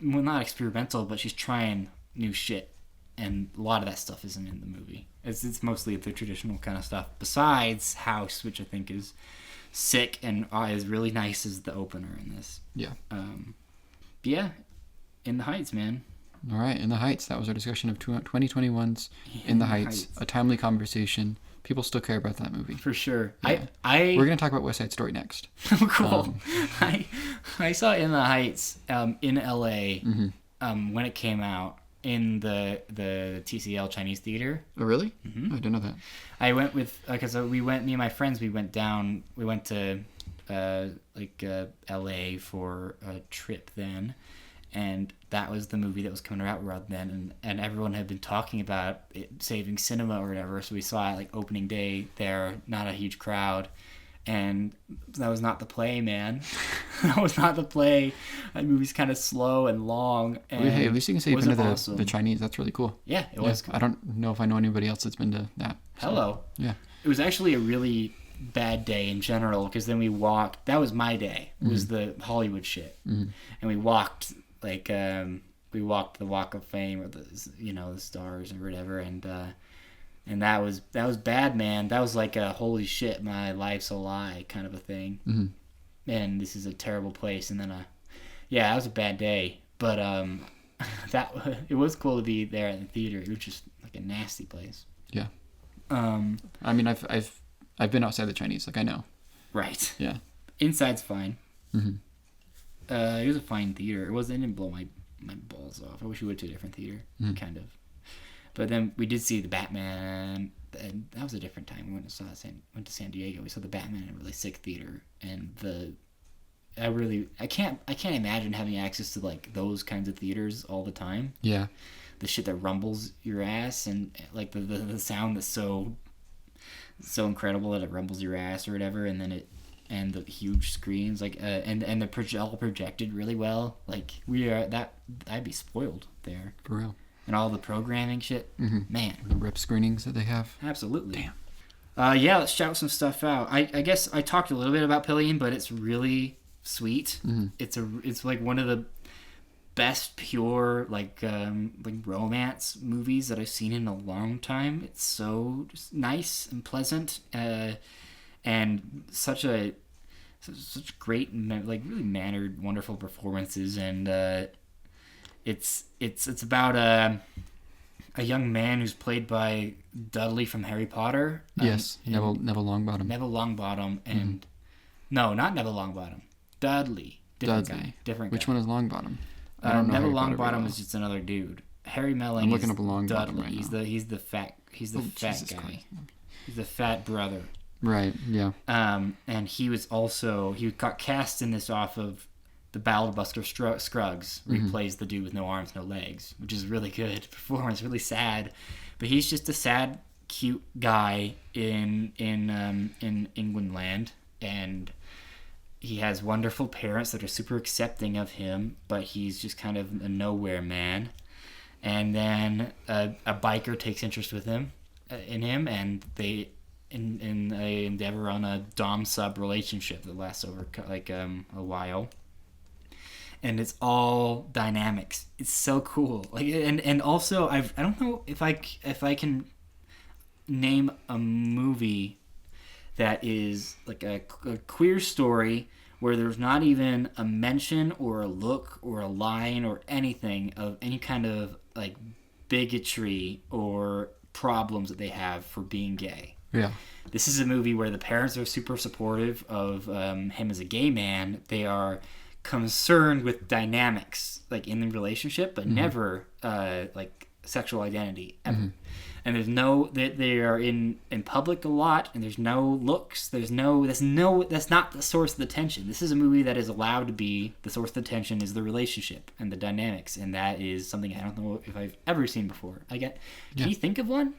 S2: not experimental, but she's trying new shit, and a lot of that stuff isn't in the movie. It's mostly the traditional kind of stuff. Besides House, which I think is sick and is really nice as the opener in this.
S1: Yeah.
S2: Yeah, In the Heights, man.
S1: All right, In the Heights. That was our discussion of 2021's In the Heights. A timely conversation. People still care about that movie.
S2: For sure.
S1: Yeah.
S2: We're
S1: going to talk about West Side Story next.
S2: Cool. I saw In the Heights in LA when it came out in the TCL Chinese Theater.
S1: Oh, really? Mm-hmm. I didn't know that.
S2: I went with, because me and my friends, we went to LA for a trip then. And that was the movie that was coming out around then, and everyone had been talking about it saving cinema or whatever, so we saw it like opening day there, not a huge crowd, and that was not the play, man. That was not the play. That movie's kind of slow and long, and
S1: hey, at least you can say you've been to the Chinese. That's really cool.
S2: Yeah, it was cool.
S1: I don't know if I know anybody else that's been to that.
S2: So. Hello.
S1: Yeah. It
S2: was actually a really bad day in general, because then we walked, that was my day, was the Hollywood shit, and we walked we walked the Walk of Fame, or the stars or whatever, and that was bad, man. That was like a holy shit, my life's a lie kind of a thing, and this is a terrible place. And then that was a bad day, but it was cool to be there at the theater. It was just like a nasty place.
S1: Yeah. I mean, I've been outside the Chinese, like I know. Right. Yeah.
S2: Inside's fine. It was a fine theater. It didn't blow my balls off. I wish we went to a different theater, kind of. But then we did see the Batman, and that was a different time. We went to San Diego. We saw the Batman in a really sick theater, and I can't imagine having access to like those kinds of theaters all the time.
S1: Yeah.
S2: The shit that rumbles your ass, and like the sound that's so incredible that it rumbles your ass or whatever, and then and the huge screens, like and the all projected really well. Like I'd be spoiled there.
S1: For real.
S2: And all the programming shit, man.
S1: The rip screenings that they have.
S2: Absolutely. Damn. Yeah, let's shout some stuff out. I guess I talked a little bit about Pillion, but it's really sweet. It's like one of the best pure like romance movies that I've seen in a long time. It's so just nice and pleasant. And such great, like really mannered, wonderful performances, and it's about a young man who's played by Dudley from Harry Potter.
S1: Yes, Neville Longbottom.
S2: Neville Longbottom, and no, not Neville Longbottom. Dudley, different guy.
S1: Which one is Longbottom?
S2: I don't know. Neville Longbottom is just another dude. Harry Melling.
S1: I'm looking up Longbottom right
S2: now. He's the fat guy.
S1: Christ.
S2: He's the fat brother.
S1: Right, yeah.
S2: And he got cast in this off of The Ballad of Buster Scruggs, where he plays the dude with no arms, no legs, which is really good performance, really sad. But he's just a sad, cute guy in England land, and he has wonderful parents that are super accepting of him, but he's just kind of a nowhere man. And then a biker takes interest in him, and they they endeavor on a dom sub relationship that lasts over like a while. and it's all dynamics. It's so cool. Like, and also I don't know if I can name a movie that is like a queer story where there's not even a mention or a look or a line or anything of any kind of like bigotry or problems that they have for being gay.
S1: Yeah.
S2: This is a movie where the parents are super supportive of him as a gay man. They are concerned with dynamics like in the relationship, but never like sexual identity ever. And there's no they are in public a lot, and there's no looks. That's not the source of the tension. This is a movie that is allowed to be the source of the tension is the relationship and the dynamics, and that is something I don't know if I've ever seen before. Can you think of one?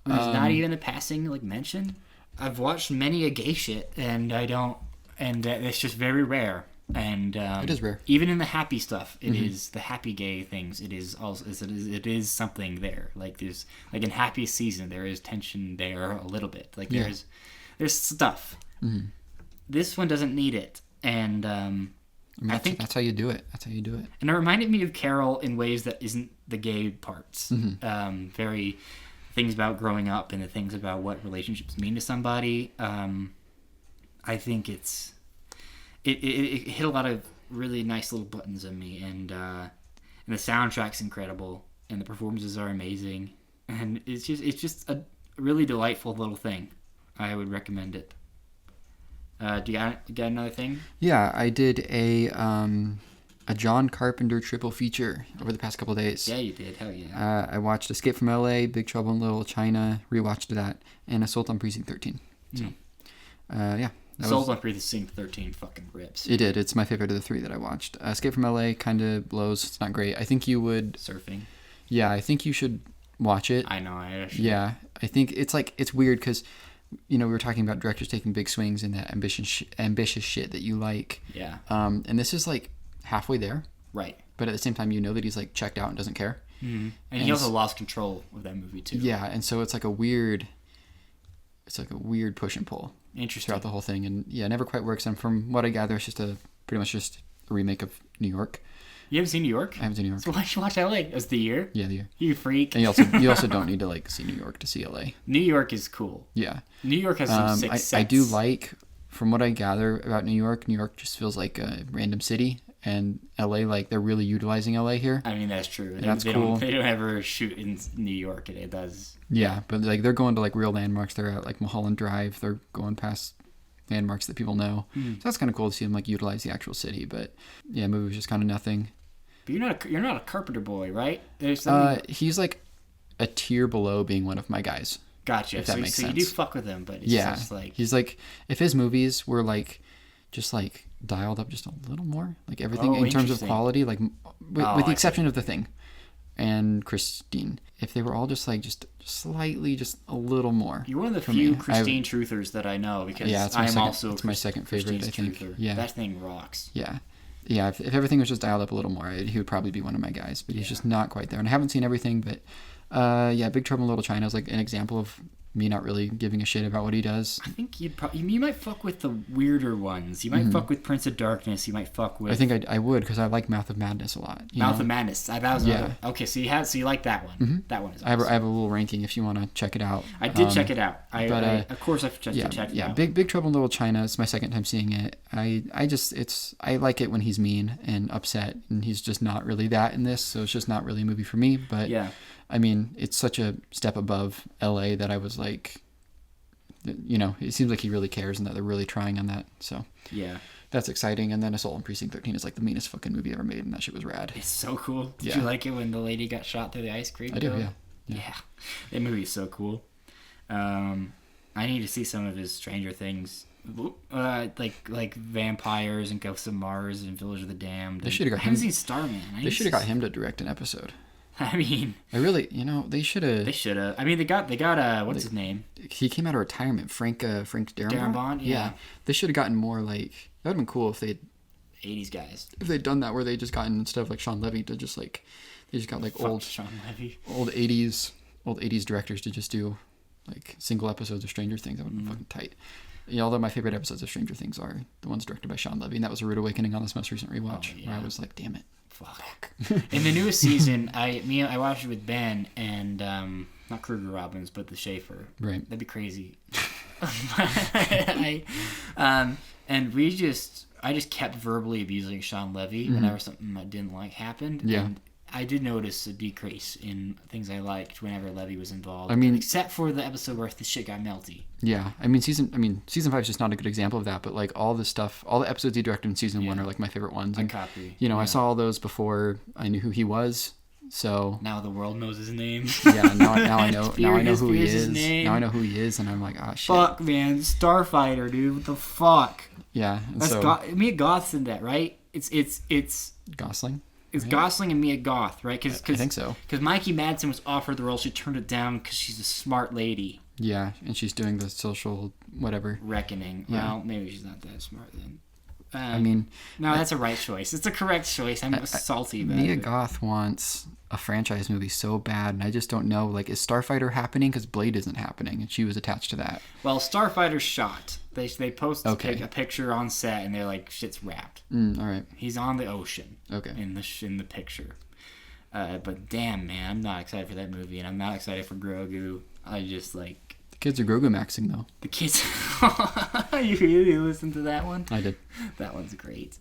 S2: There's not even a passing like mention. I've watched many a gay shit, and I don't, and it's just very rare. And
S1: it is rare.
S2: Even in the happy stuff, it is the happy gay things. It is also it is something there. Like there's like in Happiest Season, there is tension there a little bit. Like there's stuff. This one doesn't need it, and I think
S1: that's how you do it.
S2: And it reminded me of Carol in ways that isn't the gay parts. Very things about growing up and the things about what relationships mean to somebody. I think it hit a lot of really nice little buttons in me, and the soundtrack's incredible, and the performances are amazing, and it's just a really delightful little thing. I would recommend it. Do you got another thing?
S1: Yeah, I did a John Carpenter triple feature over the past couple of days.
S2: Yeah, you did. Hell yeah.
S1: I watched Escape from L.A., Big Trouble in Little China, rewatched that, and Assault on Precinct 13. So, yeah.
S2: Assault on Precinct 13 fucking rips.
S1: It did. It's my favorite of the three that I watched. Escape from L.A. kind of blows. It's not great. I think you would...
S2: Surfing.
S1: Yeah, I think you should watch it.
S2: I know.
S1: Yeah, I think it's weird because, we were talking about directors taking big swings in that ambitious shit that you like.
S2: Yeah.
S1: And this is like halfway there.
S2: Right.
S1: But at the same time, that he's like checked out and doesn't care.
S2: Mm-hmm. And he also lost control of that movie too.
S1: Yeah, and so it's like a weird push and pull.
S2: Interesting.
S1: Throughout the whole thing, and it never quite works. And from what I gather, it's pretty much just a remake of New York.
S2: You haven't seen New York?
S1: I haven't seen New York.
S2: So why should you watch LA? It was the year?
S1: Yeah, the year.
S2: You freak.
S1: And you also don't need to like see New York to see LA.
S2: New York is cool.
S1: Yeah.
S2: New York has some sick sets.
S1: I do like, from what I gather about New York just feels like a random city, and LA, like they're really utilizing LA here.
S2: I mean, that's true.
S1: That's cool.
S2: They don't ever shoot in New York. It does.
S1: Yeah, but like they're going to like real landmarks. They're at like Mulholland Drive. They're going past landmarks that people know. So that's kind of cool to see them like utilize the actual city. But yeah, movie was just kind of nothing.
S2: But you're not a Carpenter boy, right? There's
S1: he's like a tier below being one of my guys.
S2: Gotcha.
S1: If that makes sense.
S2: You do fuck with him, but it's just like
S1: he's like, if his movies were like just like dialed up just a little more, like everything in terms of quality, like with the exception of The Thing and Christine, if they were all just like just slightly, just a little more.
S2: You're one of the few Christine truthers that I know, because it's
S1: my second favorite. I think.
S2: Truther.
S1: Yeah,
S2: that thing rocks.
S1: Yeah. Yeah, if everything was just dialed up a little more, he would probably be one of my guys. But he's just not quite there. And I haven't seen everything, but Big Trouble in Little China is like an example of me not really giving a shit about what he does.
S2: I think you might fuck with the weirder ones. You might fuck with Prince of Darkness. You might fuck with...
S1: I think I would, because I like Mouth of Madness a lot.
S2: Of Madness. That was another... Okay, so you like that one. Mm-hmm. That one is awesome.
S1: I have a little ranking if you want to check it out.
S2: I did check it out. Of course I've checked it out.
S1: Yeah, Big Trouble in Little China is my second time seeing it. I like it when he's mean and upset, and he's just not really that in this, so it's just not really a movie for me. But
S2: yeah.
S1: I mean, it's such a step above LA that I was like... it seems like he really cares and that they're really trying on that. So
S2: yeah,
S1: that's exciting. And then Assault on Precinct 13 is like the meanest fucking movie ever made, and that shit was rad.
S2: It's so cool. Did you like it when the lady got shot through the ice cream?
S1: I do,
S2: yeah. That movie is so cool. I need to see some of his Stranger Things, like Vampires and Ghosts of Mars and Village of the Damned.
S1: They should have got him.
S2: I haven't seen Starman.
S1: They should have got him to direct an episode.
S2: I mean,
S1: they should have.
S2: They should have. I mean, they got what's his name?
S1: He came out of retirement, Frank Darabont.
S2: Yeah.
S1: They should have gotten more like, that would have been cool if they'd
S2: 80s guys.
S1: If they'd done that, where they just gotten, instead of like Sean Levy to just like, they just got like old 80s directors to just do like single episodes of Stranger Things. That would have been fucking tight. Yeah, although my favorite episodes of Stranger Things are the ones directed by Sean Levy, and that was a rude awakening on this most recent rewatch, where I was like, damn it.
S2: Fuck. In the newest season, I watched it with Ben and not Kruger Robbins, but the Schaefer.
S1: Right.
S2: That'd be crazy. And I just kept verbally abusing Sean Levy whenever something I didn't like happened.
S1: Yeah.
S2: And I did notice a decrease in things I liked whenever Levy was involved.
S1: I mean,
S2: except for the episode where the shit got melty.
S1: Yeah, I mean season 5 is just not a good example of that. But like all the episodes he directed in season 1 are like my favorite ones. And, I saw all those before I knew who he was. So
S2: now the world knows his name.
S1: Yeah, now I know. Now I know who he is. Now I know who he is, and I'm like, oh shit.
S2: Fuck, man, Starfighter, dude. What the fuck?
S1: Yeah, and
S2: that's Mia Goth's in that, right? It's
S1: Gosling.
S2: It's right? Gosling and Mia Goth, right? Cause,
S1: I think so.
S2: Because Mikey Madsen was offered the role, she turned it down because she's a smart lady.
S1: Yeah, and she's doing the social whatever
S2: reckoning. Yeah. Well, maybe she's not that smart then.
S1: No,
S2: that's a right choice. It's a correct choice. I'm salty about it.
S1: Mia Goth wants a franchise movie so bad, and I just don't know. Like, is Starfighter happening? Because Blade isn't happening, and she was attached to that.
S2: Well, Starfighter's shot. They posted a picture on set, and they're like, shit's wrapped.
S1: All right.
S2: He's on the ocean.
S1: Okay.
S2: In the picture. But damn, man, I'm not excited for that movie, and I'm not excited for Grogu. I just like.
S1: The kids are Grogu maxing though.
S2: The kids. You really listened to that one?
S1: I did.
S2: That one's great.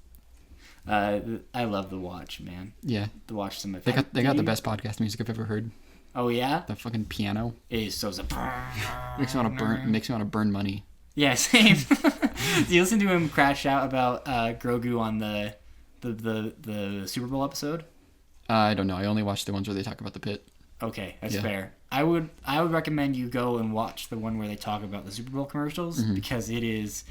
S2: I love The Watch, man.
S1: Yeah.
S2: The Watch.
S1: They got the best podcast music I've ever heard.
S2: Oh yeah.
S1: The fucking piano.
S2: It is so.
S1: Makes me want to burn money.
S2: Yeah, same. Do you listen to him crash out about Grogu on the Super Bowl episode?
S1: I don't know. I only watched the ones where they talk about the pit.
S2: Okay, that's fair. I would recommend you go and watch the one where they talk about the Super Bowl commercials because it is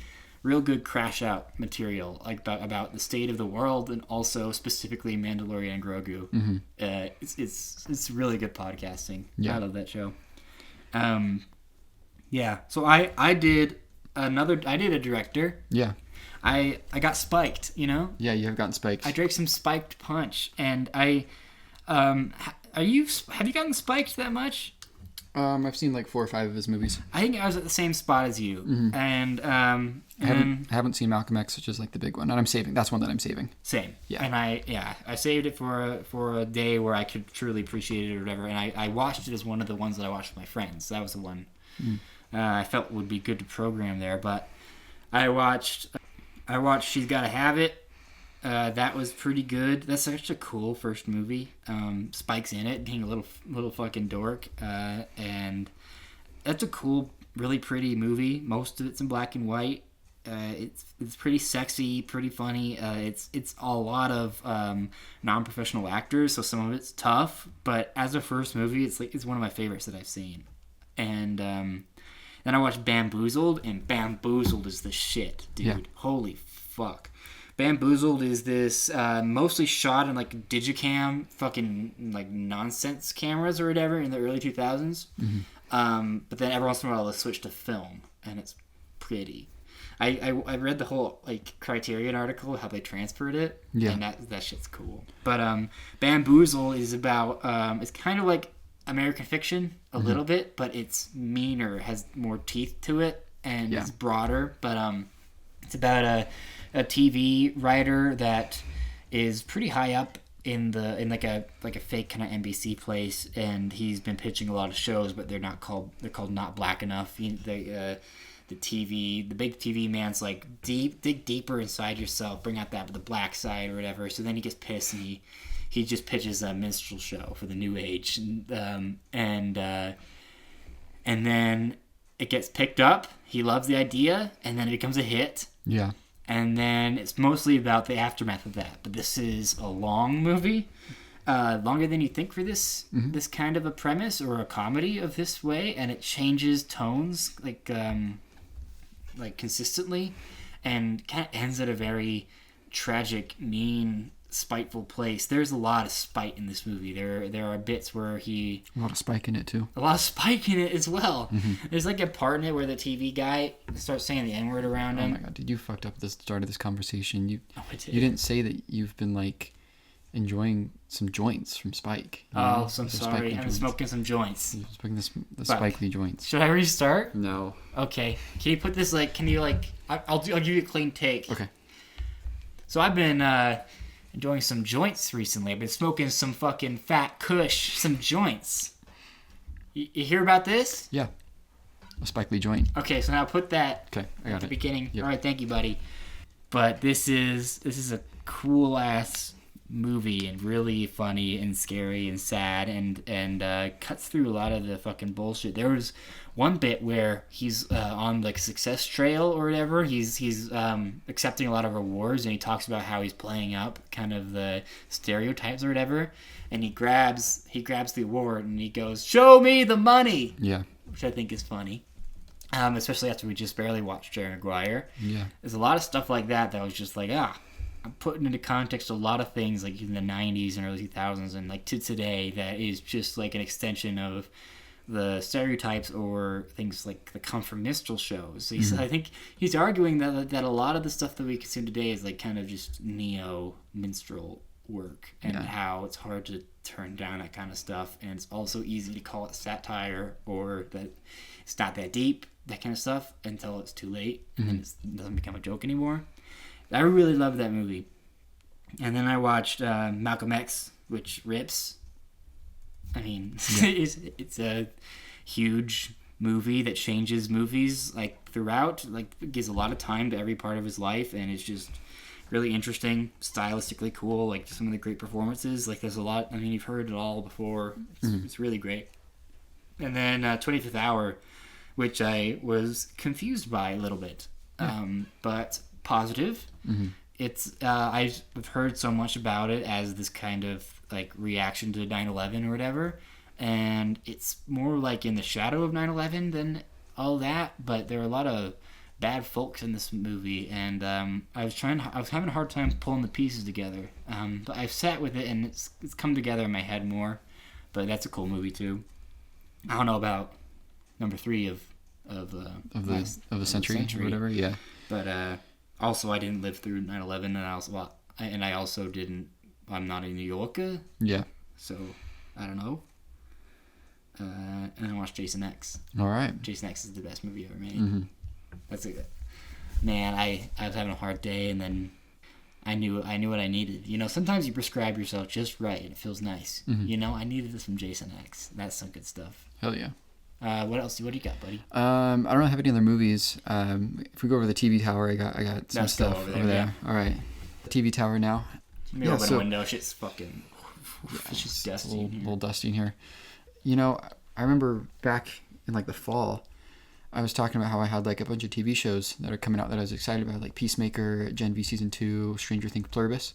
S2: real good crash out material, like about the state of the world and also specifically Mandalorian and Grogu. It's really good podcasting. Yeah. I love that show. Yeah. So I did a director.
S1: Yeah.
S2: I got spiked, you know?
S1: Yeah, you have gotten spiked.
S2: I drank some spiked punch, and have you gotten spiked that much?
S1: I've seen like 4 or 5 of his movies.
S2: I think I was at the same spot as you, and
S1: I haven't seen Malcolm X, which is like the big one, and I'm saving. That's one that I'm saving.
S2: Same.
S1: Yeah.
S2: And I saved it for a day where I could truly appreciate it or whatever, and I watched it as one of the ones that I watched with my friends. That was the one I felt would be good to program there, but I watched She's Gotta Have It. That was pretty good. That's such a cool first movie. Spike's in it, being a little fucking dork, and that's a cool, really pretty movie. Most of it's in black and white. It's pretty sexy, pretty funny. It's a lot of non-professional actors, so some of it's tough. But as a first movie, it's one of my favorites that I've seen. And then I watched Bamboozled, and Bamboozled is the shit, dude. Yeah. Holy fuck. Bamboozled is this mostly shot in like Digicam fucking like nonsense cameras or whatever in the early 2000s. But then every once in a while they'll switch to film, and it's pretty. I read the whole like Criterion article, how they transferred it, and that shit's cool. But Bamboozled is about it's kind of like American Fiction a little bit, but it's meaner, has more teeth to it, and it's broader. But it's about a TV writer that is pretty high up in like a fake kind of NBC place, and he's been pitching a lot of shows, but they're called Not Black Enough. The big TV man's like, dig deeper inside yourself, bring out the black side or whatever. So then he gets pissed and he just pitches a minstrel show for the new age, and then it gets picked up. He loves the idea, and then it becomes a hit.
S1: Yeah.
S2: And then it's mostly about the aftermath of that. But this is a long movie, longer than you think for this kind of a premise or a comedy of this way, and it changes tones like consistently, and kind of ends at a very tragic, mean, spiteful place. There's a lot of spite in this movie. There are bits where a
S1: lot of spike in it too.
S2: A lot of spike in it as well. There's like a part in it where the TV guy starts saying the N-word around him.
S1: Oh my god, dude, you fucked up at the start of this conversation. You
S2: did.
S1: You didn't say that you've been like enjoying some joints from Spike.
S2: Oh, so I'm sorry. I'm smoking some joints.
S1: I'm smoking the Spike Lee joints.
S2: Should I restart?
S1: No.
S2: Okay. Can you put this I'll give you a clean take.
S1: Okay.
S2: So I've been enjoying some joints recently. I've been smoking some fucking fat kush, some joints. You hear about this?
S1: Yeah. A Spike Lee joint.
S2: Okay, so now put that
S1: at the
S2: beginning.
S1: Yep.
S2: All right, thank you, buddy. But this is a cool ass movie and really funny and scary and sad and cuts through a lot of the fucking bullshit. There was one bit where he's on like success trail or whatever. He's accepting a lot of awards and he talks about how he's playing up kind of the stereotypes or whatever. And he grabs the award and he goes, "Show me the money."
S1: Yeah.
S2: Which I think is funny. Especially after we just barely watched Jerry Maguire.
S1: Yeah.
S2: There's a lot of stuff like that was just like, I'm putting into context a lot of things like in the 90s and early 2000s and like to today that is just like an extension of the stereotypes or things like the come from minstrel shows. So I think he's arguing that a lot of the stuff that we consume today is like kind of just neo minstrel work and how it's hard to turn down that kind of stuff, and it's also easy to call it satire or that it's not that deep, that kind of stuff, until it's too late and it doesn't become a joke anymore. I really loved that movie. And then I watched Malcolm X, which rips. I mean, it's a huge movie that changes movies like throughout, like it gives a lot of time to every part of his life, and it's just really interesting, stylistically cool, like some of the great performances. Like there's a lot, I mean, you've heard it all before. It's really great. And then 25th Hour, which I was confused by a little bit, but positive. It's I've heard so much about it as this kind of like reaction to 9/11 or whatever, and it's more like in the shadow of 9/11 than all that. But there are a lot of bad folks in this movie, and I was having a hard time pulling the pieces together. But I've sat with it, and it's come together in my head more. But that's a cool movie too. I don't know about number 3 of the century or whatever.
S1: Yeah.
S2: But also, I didn't live through 9/11, and I also didn't. I'm not a New Yorker.
S1: Yeah.
S2: So I don't know. And I watched Jason X.
S1: All right.
S2: Jason X is the best movie ever made. That's man. I was having a hard day, and then I knew what I needed. You know, sometimes you prescribe yourself just right, and it feels nice. You know, I needed this from Jason X. That's some good stuff.
S1: Hell yeah.
S2: What else? What do you got, buddy?
S1: I don't have any other movies. If we go over the TV tower, I got some stuff over there. Yeah. All right. The TV tower now.
S2: Let me open the window. Shit's fucking. It's just dusty.
S1: A little dusty in here. You know, I remember back in like the fall, I was talking about how I had like a bunch of TV shows that are coming out that I was excited about, like Peacemaker, Gen V Season 2, Stranger Things Pluribus,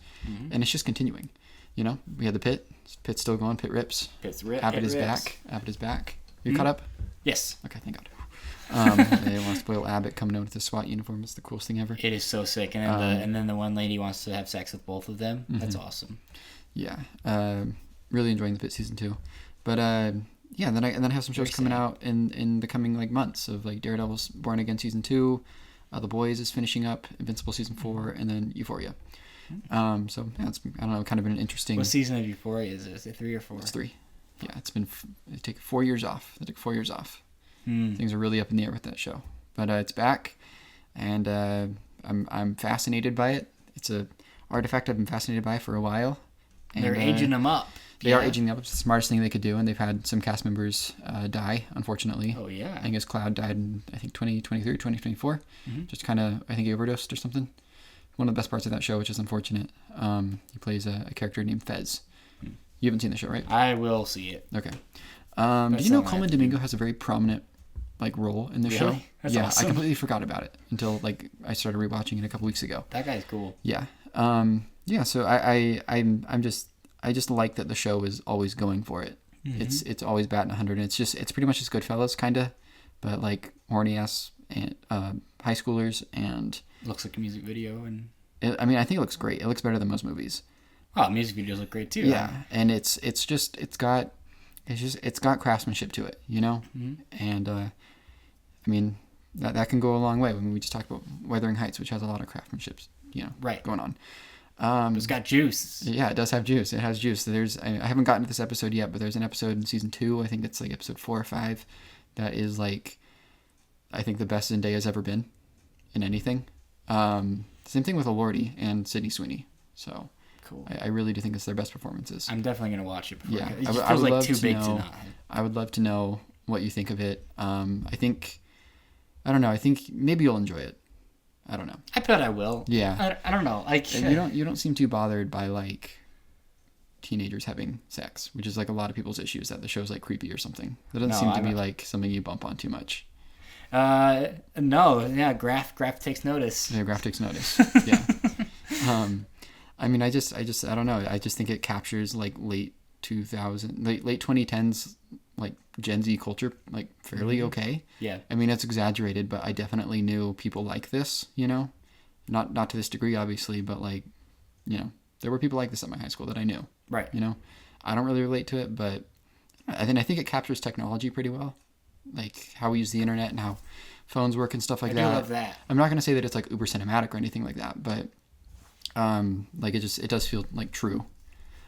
S1: and it's just continuing. You know, we had the Pit. Pit's still going. Pit rips.
S2: Pit's rip.
S1: Abbott is back. Abbott is back. You caught up?
S2: Yes.
S1: Okay, thank God. They want to spoil Abbott coming in with his SWAT uniform. It's the coolest thing ever.
S2: It is so sick. And then the one lady wants to have sex with both of them. That's awesome.
S1: Yeah. Really enjoying the Pit Season 2. But then I have some shows coming out in the coming like months of like Daredevil's Born Again Season 2, The Boys is finishing up, Invincible Season 4, and then Euphoria. So yeah, it's, I don't know, kind of been an interesting.
S2: What season of Euphoria is it? Is it 3 or 4?
S1: It's 3. Yeah, it's been. They take 4 years off. They took 4 years off. Things are really up in the air with that show, but it's back, and I'm fascinated by it. It's a artifact I've been fascinated by for a while. And,
S2: they're aging them up.
S1: They are aging them up. It's the smartest thing they could do, and they've had some cast members die, unfortunately.
S2: Oh yeah.
S1: I think Cloud died in 2023, 2024. Just kind of, I think he overdosed or something. One of the best parts of that show, which is unfortunate. He plays a character named Fez. You haven't seen the show, right?
S2: I will see it.
S1: Okay. Do you know Coleman Domingo has a very prominent like role in the show?
S2: That's awesome.
S1: I completely forgot about it until like I started rewatching it a couple weeks ago.
S2: That guy's cool.
S1: Yeah. So I just like that the show is always going for it. It's always batting 100, and it's pretty much just Goodfellas kinda, but like horny ass and high schoolers, and
S2: looks like a music video, and
S1: I think it looks great. It looks better than most movies.
S2: Oh, music videos look great too.
S1: Yeah, and it's got craftsmanship to it, you know, and I mean that can go a long way. I mean, we just talked about Wuthering Heights, which has a lot of craftsmanship, you know,
S2: right,
S1: going on.
S2: It's got juice.
S1: Yeah, it does have juice. It has juice. I haven't gotten to this episode yet, but there's an episode in season 2. I think it's like episode 4 or 5. That is like, I think the best Zendaya's ever been in anything. Same thing with Elordi and Sydney Sweeney. So
S2: cool.
S1: I really do think it's their best performances.
S2: I'm definitely gonna watch it. Before
S1: Yeah,
S2: it just feels like too big to not.
S1: I would love to know what you think of it. I don't know. I think maybe you'll enjoy it. I don't know.
S2: I bet I will.
S1: Yeah.
S2: I don't know. Like
S1: you don't seem too bothered by like teenagers having sex, which is like a lot of people's issues, that the show's like creepy or something. That doesn't seem to be like something you bump on too much.
S2: No. Yeah. Graph takes notice.
S1: Yeah, Graph takes notice. Yeah. I mean, I don't know. I just think it captures like late 2010s like Gen Z culture like fairly okay.
S2: Yeah.
S1: I mean, it's exaggerated, but I definitely knew people like this, you know? Not to this degree, obviously, but like, you know, there were people like this at my high school that I knew.
S2: Right.
S1: You know? I don't really relate to it, but I think it captures technology pretty well. Like how we use the internet and how phones work and stuff like that.
S2: I do love that.
S1: I'm not going to say that it's like uber cinematic or anything like that, but like it does feel like true.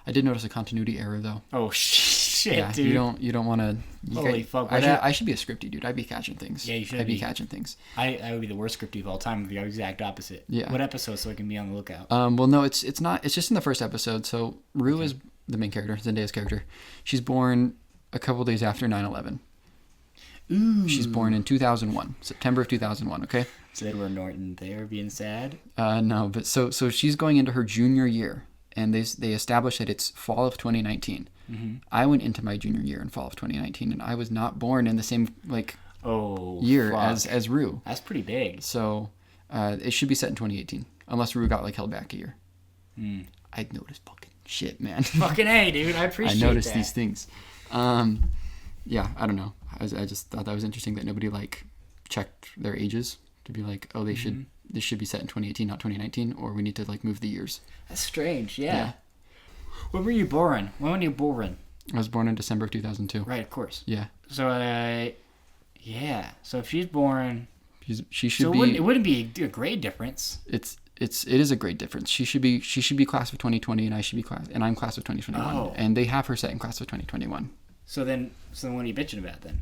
S1: I did notice a continuity error though.
S2: Oh shit,
S1: yeah,
S2: dude!
S1: You don't want to.
S2: Holy fuck!
S1: I should be a scripty dude. I'd be catching things.
S2: Yeah, you should.
S1: I'd be catching things.
S2: I would be the worst scripty of all time. The exact opposite.
S1: Yeah.
S2: What episode so I can be on the lookout?
S1: Well, no, it's not. It's just in the first episode. So Rue is the main character, Zendaya's character. She's born a couple days after 9/11.
S2: Ooh.
S1: She's born in 2001, September of 2001. Okay.
S2: So Edward Norton there being sad.
S1: No, but so she's going into her junior year. And they established that it's fall of 2019. Mm-hmm. I went into my junior year in fall of 2019, and I was not born in the same year as Rue.
S2: That's pretty big.
S1: So it should be set in 2018, unless Rue got like held back a year. I noticed fucking shit, man.
S2: Fucking A, dude. I appreciate that.
S1: I noticed these things. Yeah, I don't know. I just thought that was interesting that nobody like checked their ages to be like, oh, they should. This should be set in 2018, not 2019, or we need to like move the years.
S2: That's strange, yeah. When were you born? When were you born?
S1: I was born in December of 2002.
S2: Right, of course.
S1: Yeah.
S2: So, yeah. So if she's born,
S1: she should be.
S2: It wouldn't be a grade difference.
S1: It is a great difference. She should be class of 2020, and I'm class of 2021.
S2: Oh.
S1: And they have her set in class of 2021.
S2: So then what are you bitching about then?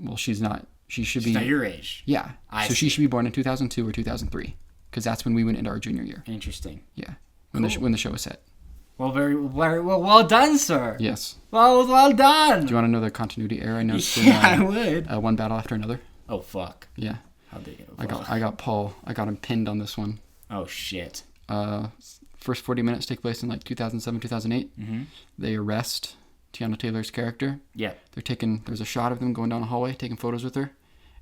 S1: Well, she's not. She's
S2: not your age.
S1: Yeah. She should be born in 2002 or 2003, because that's when we went into our junior year.
S2: Interesting.
S1: Yeah. When the show was set.
S2: Well, very well done, sir.
S1: Yes.
S2: Well done.
S1: Do you want to know the continuity error I noticed?
S2: Yeah, I would.
S1: One battle after another.
S2: Oh fuck.
S1: Yeah.
S2: How big?
S1: I got Paul. I got him pinned on this one.
S2: Oh shit.
S1: First 40 minutes take place in like 2007, 2008. Mm-hmm. They arrest Tiana Taylor's character.
S2: Yeah.
S1: There's a shot of them going down a hallway, taking photos with her,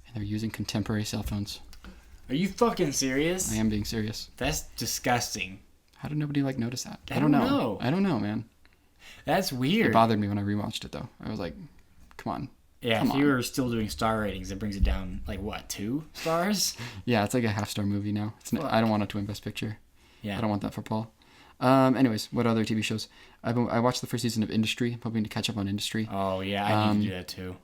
S1: and they're using contemporary cell phones.
S2: Are you fucking serious?
S1: I am being serious.
S2: That's disgusting.
S1: How did nobody like notice that?
S2: I don't know.
S1: I don't know, man.
S2: That's weird.
S1: It bothered me when I rewatched it though. I was like, come on.
S2: Yeah, if you were still doing star ratings, it brings it down like what, 2 stars?
S1: Yeah, it's like a half-star movie now. I don't want it to win Best Picture.
S2: Yeah.
S1: I don't want that for Paul. Anyways, what other TV shows? I watched the first season of Industry. I'm hoping to catch up on Industry.
S2: Oh yeah, I need to do that too.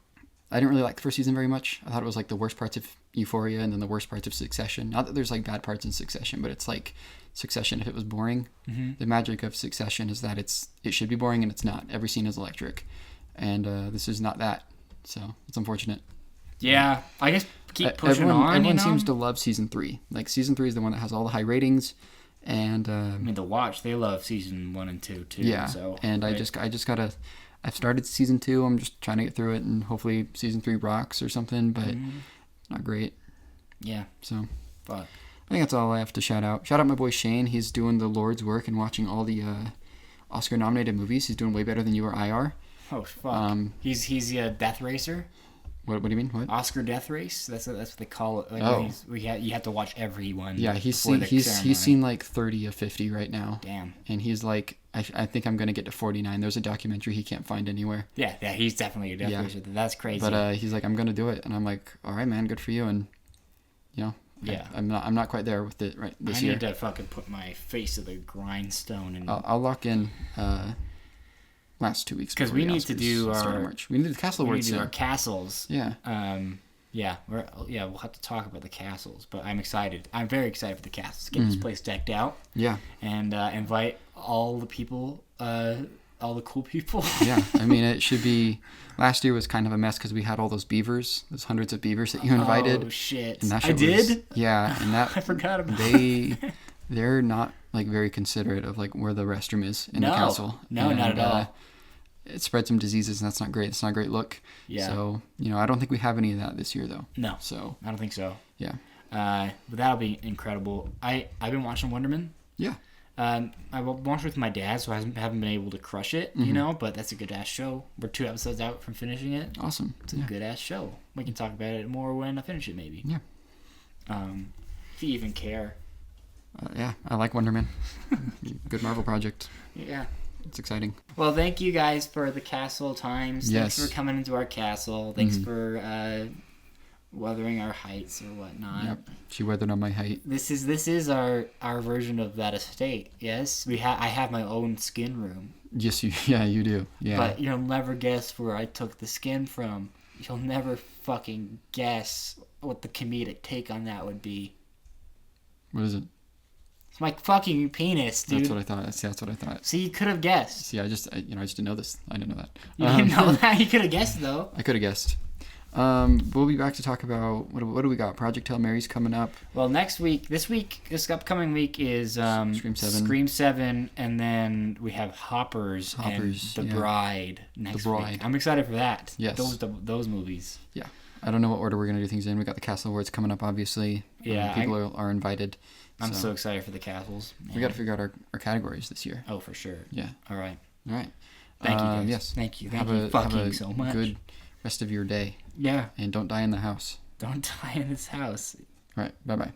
S1: I didn't really like the first season very much. I thought it was like the worst parts of Euphoria and then the worst parts of Succession. Not that there's like bad parts in Succession, but it's like Succession if it was boring. Mm-hmm. The magic of Succession is that it should be boring and it's not. Every scene is electric, and this is not that. So it's unfortunate.
S2: Yeah, I guess keep pushing
S1: Everyone seems to love season 3. Like season 3 is the one that has all the high ratings. And
S2: I mean, The Watch, they love season 1 and 2 too.
S1: Yeah,
S2: so,
S1: and
S2: right?
S1: I just gotta. I've started season 2. I'm just trying to get through it, and hopefully season 3 rocks or something. But not great.
S2: Yeah.
S1: So.
S2: Fuck.
S1: I think that's all I have to shout out. Shout out my boy Shane. He's doing the Lord's work and watching all the Oscar-nominated movies. He's doing way better than you or I are.
S2: Oh fuck. He's a death racer.
S1: What do you mean? What?
S2: Oscar death race? That's what they call it. Like you have to watch every one.
S1: Yeah, he's seen like 30 of 50 right now.
S2: Damn.
S1: And he's like, I think I'm gonna get to 49. There's a documentary he can't find anywhere.
S2: Yeah, he's definitely a death racer. That's crazy.
S1: But he's like, I'm gonna do it, and I'm like, all right, man, good for you. And you know,
S2: yeah,
S1: I'm not quite there with it right this year.
S2: I need to fucking put my face to the grindstone and
S1: I'll lock in. Last 2 weeks
S2: because we need to do our
S1: March. We need to do the castle awards.
S2: We need to do our castles.
S1: Yeah.
S2: Yeah, we'll have to talk about the castles, but I'm excited. I'm very excited for the castles. Get this place decked out.
S1: Yeah.
S2: And invite all the people, all the cool people.
S1: Yeah, I mean, it should be... Last year was kind of a mess because we had all those beavers, those hundreds of beavers that you invited.
S2: Oh, shit.
S1: And that
S2: I did?
S1: Yeah, and that...
S2: I forgot about
S1: They're not, like, very considerate of, like, where the restroom is in the castle.
S2: No,
S1: and,
S2: not at all.
S1: It spread some diseases, and that's not great. It's not a great look.
S2: Yeah.
S1: So, I don't think we have any of that this year, though.
S2: No.
S1: So
S2: I don't think so.
S1: Yeah.
S2: But that'll be incredible. I've been watching Wonder Man.
S1: Yeah.
S2: I watched it with my dad, so I haven't been able to crush it, but that's a good-ass show. We're 2 episodes out from finishing it.
S1: Awesome.
S2: It's a good-ass show. We can talk about it more when I finish it, maybe.
S1: Yeah.
S2: If you even care.
S1: Yeah, I like Wonder Man. Good Marvel project.
S2: Yeah.
S1: It's exciting.
S2: Well, thank you guys for the castle times.
S1: Yes.
S2: Thanks for coming into our castle. Thanks for weathering our heights or whatnot.
S1: Yep. She weathered on my height.
S2: This is our version of that estate. Yes, I have my own skin room.
S1: Yes, you do. Yeah.
S2: But you'll never guess where I took the skin from. You'll never fucking guess what the comedic take on that would be.
S1: What is it?
S2: It's my fucking penis, dude.
S1: That's what I thought. See, that's what I thought.
S2: So you could have guessed.
S1: See, I just didn't know this. I didn't know that.
S2: You didn't know that? You could have guessed, though.
S1: I could have guessed. We'll be back to talk about what do we got? Project Hail Mary's coming up.
S2: Well, this upcoming week is Scream 7, and then we have Hoppers and The Bride next week. I'm excited for that.
S1: Yes.
S2: Those movies.
S1: Yeah. I don't know what order we're going to do things in. We got the Castle Awards coming up, obviously.
S2: Yeah.
S1: People are invited.
S2: I'm so excited for the castles.
S1: We got to figure out our categories this year.
S2: Oh, for sure.
S1: Yeah.
S2: All right.
S1: Thank
S2: you, guys.
S1: Yes.
S2: Thank you. Thank you fucking so much.
S1: Good rest of your day.
S2: Yeah.
S1: And don't die in the house.
S2: Don't die in this house.
S1: All right. Bye-bye.